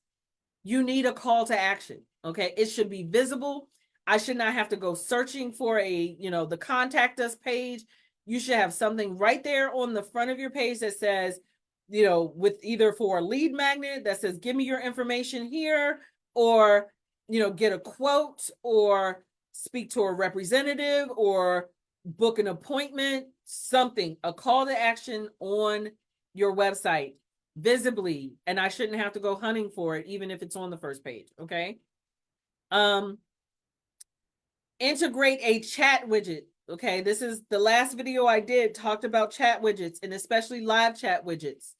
You need a call to action. Okay, it should be visible. I should not have to go searching for the contact us page. You should have something right there on the front of your page that says, with either for a lead magnet that says, give me your information here, or get a quote, or speak to a representative, or book an appointment, something, a call to action on your website visibly, and I shouldn't have to go hunting for it, even if it's on the first page. Okay. Integrate a chat widget. Okay, this is the last video I did, talked about chat widgets and especially live chat widgets.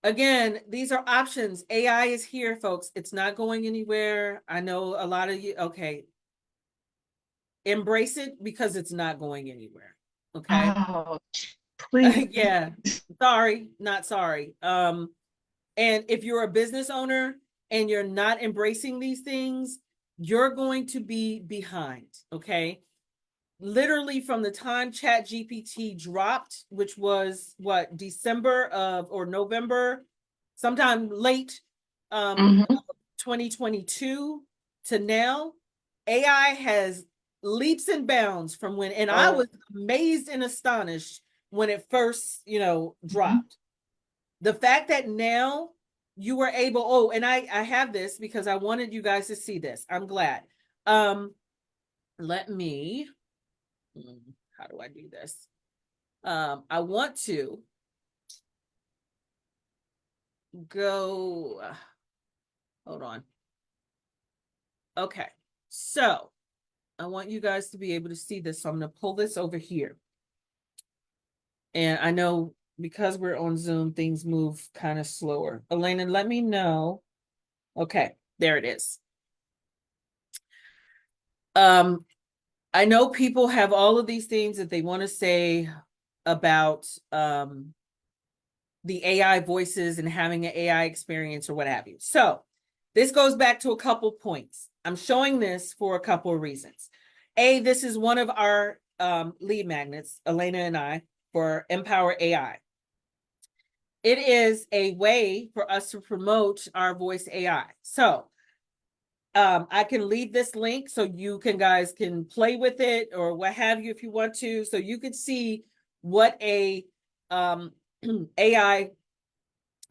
Again, these are options. AI is here, folks. It's not going anywhere. I know a lot of you, okay. Embrace it because it's not going anywhere. Okay. Oh, please. Yeah. Sorry, not sorry. And if you're a business owner and you're not embracing these things, you're going to be behind. Okay. Literally from the time Chat GPT dropped, which was what, December of or November, sometime late Mhm. 2022 to now, AI has leaps and bounds from when, and I Oh, was amazed and astonished when it first, mhm. dropped. The fact that now you were able, oh, and I have this because I wanted you guys to see this. I'm glad. Let me, how do I do this? I want to go, hold on. Okay. So I want you guys to be able to see this. So I'm going to pull this over here. And I know because we're on Zoom, things move kind of slower. Elena, let me know. Okay, there it is. I know people have all of these things that they want to say about the AI voices and having an AI experience or what have you. So this goes back to a couple points. I'm showing this for a couple of reasons. A, this is one of our lead magnets, Elena and I, for Empower AI. It is a way for us to promote our voice AI. So I can leave this link so you guys can play with it or what have you if you want to. So you could see what a AI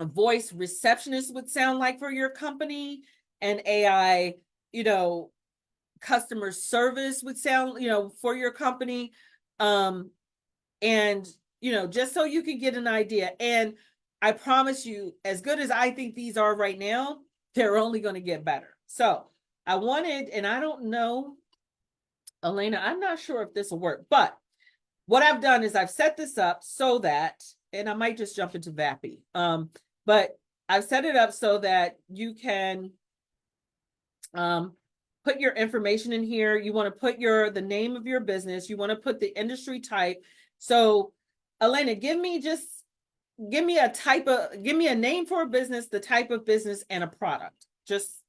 voice receptionist would sound like for your company, and AI, customer service would sound, for your company. And, just so you can get an idea. And I promise you, as good as I think these are right now, they're only going to get better. So I wanted, and I don't know, Elena, I'm not sure if this will work, but what I've done is I've set this up so that, and I might just jump into Vappy, but I've set it up so that you can put your information in here. You want to put the name of your business. You want to put the industry type. So Elena, give me a name for a business, the type of business, and a product. Just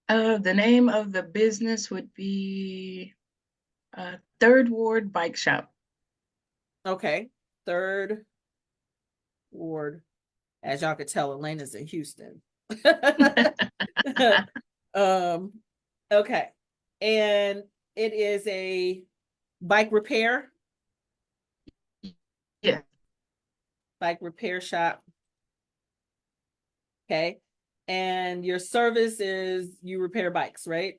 The name of the business would be Third Ward Bike Shop. okay. Third Ward. As y'all could tell, Elena's in Houston. um, okay. And it is a bike repair Yeah, shop. Okay. And your service is you repair bikes, right?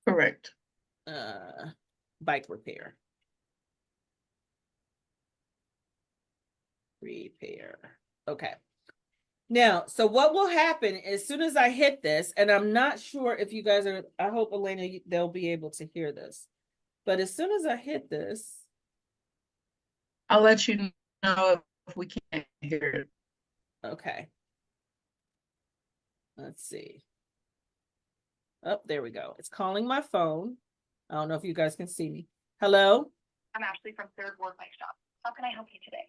correct. Bike repair. Repair. Okay. Now, so what will happen as soon as I hit this, and I'm not sure if you guys are, I hope Elena, they'll be able to hear this. But as soon as I hit this, I'll let you know if we can't hear it. okay. Let's see. Oh, there we go. It's calling my phone. I don't know if you guys can see me. Hello? I'm Ashley from Third Ward Bike Shop. How can I help you today?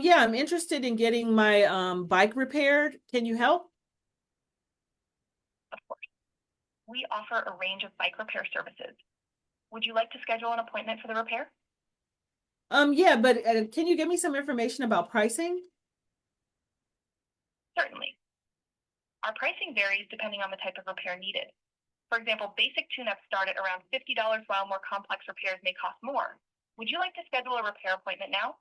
Yeah, I'm interested in getting my bike repaired. Can you help? Of course. We offer a range of bike repair services. Would you like to schedule an appointment for the repair? Yeah, but can you give me some information about pricing? Certainly. Our pricing varies depending on the type of repair needed. For example, basic tune-ups start at around $50, while more complex repairs may cost more. Would you like to schedule a repair appointment now?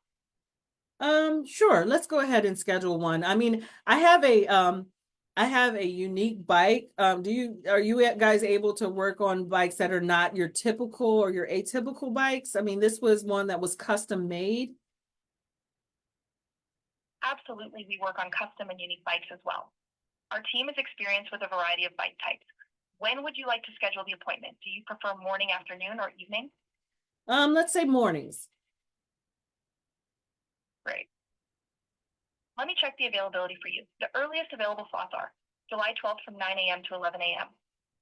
Sure. Let's go ahead and schedule one. I mean, I have a unique bike. Are you guys able to work on bikes that are not your typical or your atypical bikes? I mean, this was one that was custom made. Absolutely, we work on custom and unique bikes as well. Our team is experienced with a variety of bike types. When would you like to schedule the appointment? Do you prefer morning, afternoon, or evening? Let's say mornings. Great. Let me check the availability for you. The earliest available slots are July 12th from 9 a.m. to 11 a.m.,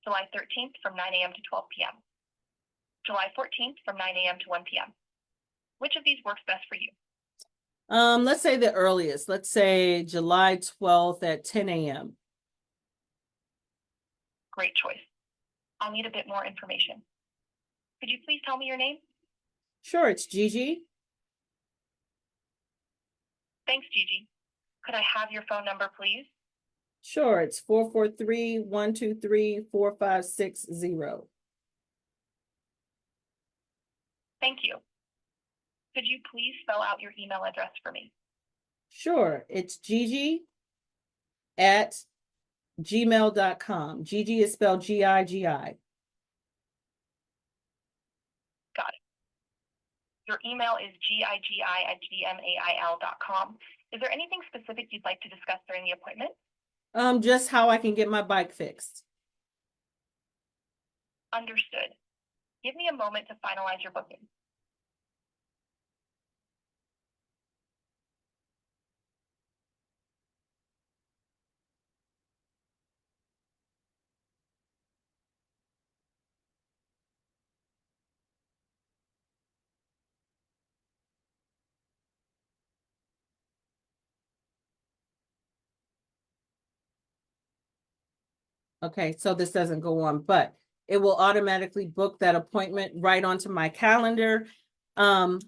July 13th from 9 a.m. to 12 p.m., July 14th from 9 a.m. to 1 p.m. Which of these works best for you? Let's say the earliest. Let's say July 12th at 10 a.m. Great choice. I'll need a bit more information. Could you please tell me your name? Sure, it's Gigi. Thanks, Gigi. Could I have your phone number, please? Sure, it's 443-123-4560. Thank you. Could you please spell out your email address for me? Sure, it's Gigi@gmail.com. Gigi is spelled Gigi. Got it. Your email is gigi@gmail.com. Is there anything specific you'd like to discuss during the appointment? Just how I can get my bike fixed. Understood. Give me a moment to finalize your booking. Okay, so this doesn't go on, but it will automatically book that appointment right onto my calendar. And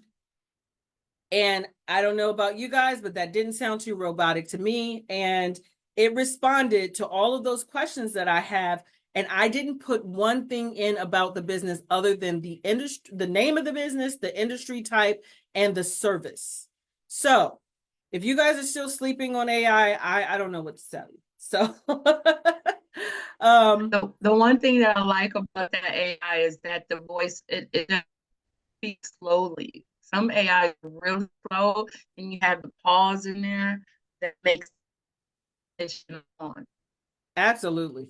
I don't know about you guys, but that didn't sound too robotic to me. And it responded to all of those questions that I have. And I didn't put one thing in about the business other than the industry, the name of the business, the industry type, and the service. So if you guys are still sleeping on AI, I don't know what to tell you. So The one thing that I like about that AI is that the voice, it speaks slowly. Some AI is really slow, and you have the pause in there that makes it on. absolutely.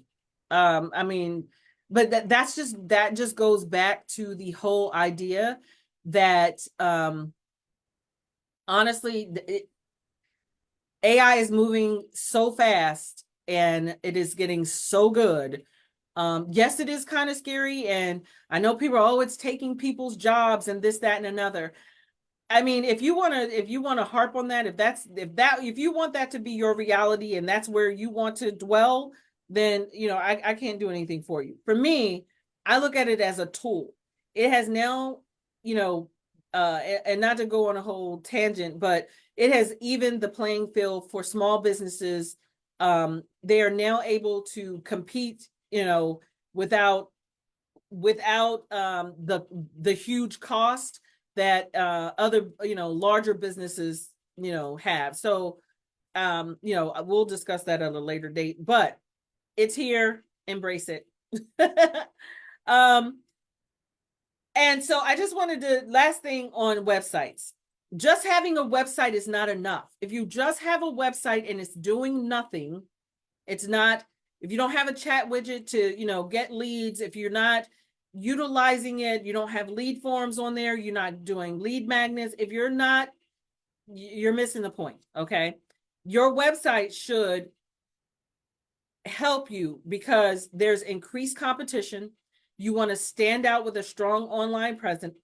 I mean, but that just goes back to the whole idea that honestly, AI is moving so fast and it is getting so good. Yes, it is kind of scary, and I know people are, oh, it's taking people's jobs and this, that, and another. I mean, if you want to harp on that, if you want that to be your reality and that's where you want to dwell, then, I can't do anything for you. For me, I look at it as a tool. It has now, and not to go on a whole tangent, but it has evened the playing field for small businesses. They are now able to compete, without the huge cost that other larger businesses have. So we'll discuss that at a later date, but it's here. Embrace it. And so I just wanted to, last thing on websites, just having a website is not enough. If you just have a website and it's doing nothing, it's not, if you don't have a chat widget to get leads, if you're not utilizing it, you don't have lead forms on there, you're not doing lead magnets, if you're not, you're missing the point. Okay, your website should help you because there's increased competition. You want to stand out with a strong online presence.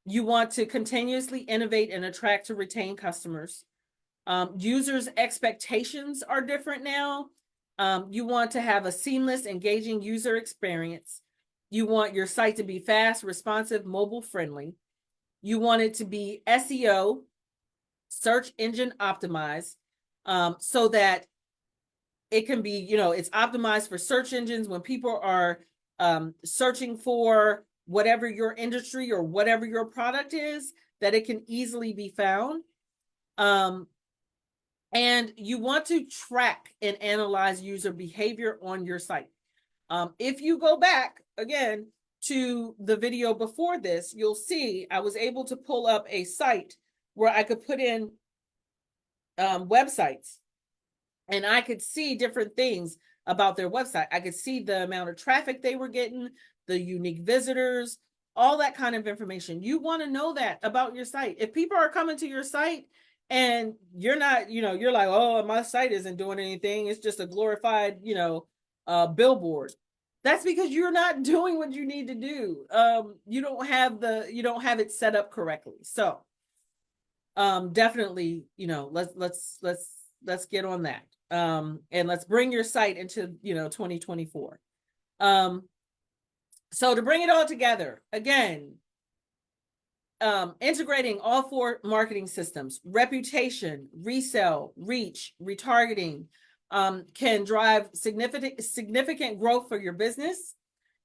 You want to continuously innovate and attract to retain customers. Users' expectations are different now. You want to have a seamless, engaging user experience. You want your site to be fast, responsive, mobile friendly. You want it to be SEO, search engine optimized, so that it can be, it's optimized for search engines when people are searching for whatever your industry or whatever your product is, that it can easily be found. And you want to track and analyze user behavior on your site. If you go back again to the video before this, you'll see I was able to pull up a site where I could put in websites and I could see different things about their website. I could see the amount of traffic they were getting, the unique visitors, all that kind of information. You want to know that about your site. If people are coming to your site and you're not, you're like, oh, my site isn't doing anything, it's just a glorified, billboard. That's because you're not doing what you need to do. You don't have it set up correctly. So definitely, let's get on that. And let's bring your site into 2024. So to bring it all together, again, integrating all 4 marketing systems: reputation, resell, reach, retargeting, can drive significant growth for your business.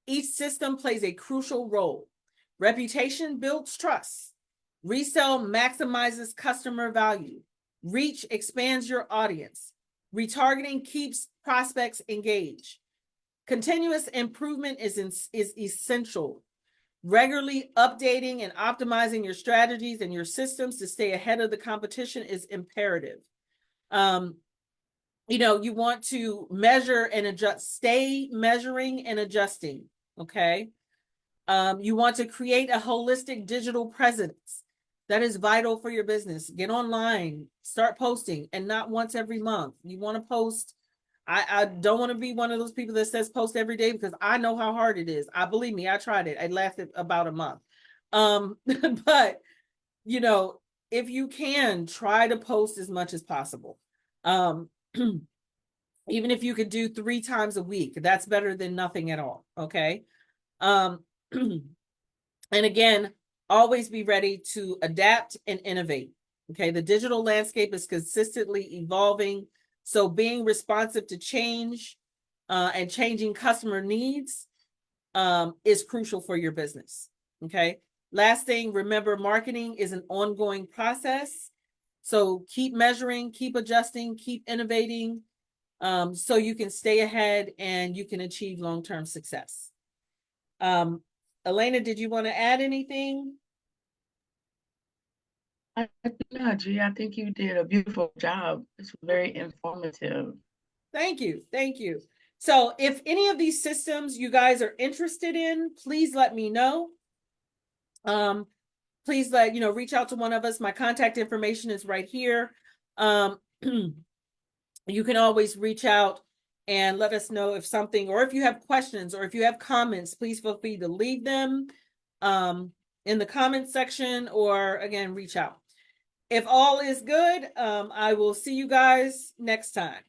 Each system plays a crucial role. Reputation builds trust. Resell maximizes customer value. Reach expands your audience. Retargeting keeps prospects engaged. Continuous improvement is essential. Regularly updating and optimizing your strategies and your systems to stay ahead of the competition is imperative. You want to measure and adjust, stay measuring and adjusting, okay? You want to create a holistic digital presence that is vital for your business. Get online, start posting, and not once every month. You want to post. I don't want to be one of those people that says post every day, because I know how hard it is. Believe me, I tried it. It lasted about a month. But if you can, try to post as much as possible. Even if you could do 3 times a week, that's better than nothing at all. Okay. And again, always be ready to adapt and innovate. Okay. The digital landscape is consistently evolving. So being responsive to change and changing customer needs is crucial for your business. Okay. Last thing, remember, marketing is an ongoing process. So keep measuring, keep adjusting, keep innovating, so you can stay ahead and you can achieve long-term success. Elena, did you want to add anything? No, G, I think you did a beautiful job. It's very informative. Thank you. Thank you. So if any of these systems you guys are interested in, please let me know. Please reach out to one of us. My contact information is right here. You can always reach out and let us know if something, or if you have questions, or if you have comments, please feel free to leave them in the comment section, or again, reach out. If all is good, I will see you guys next time.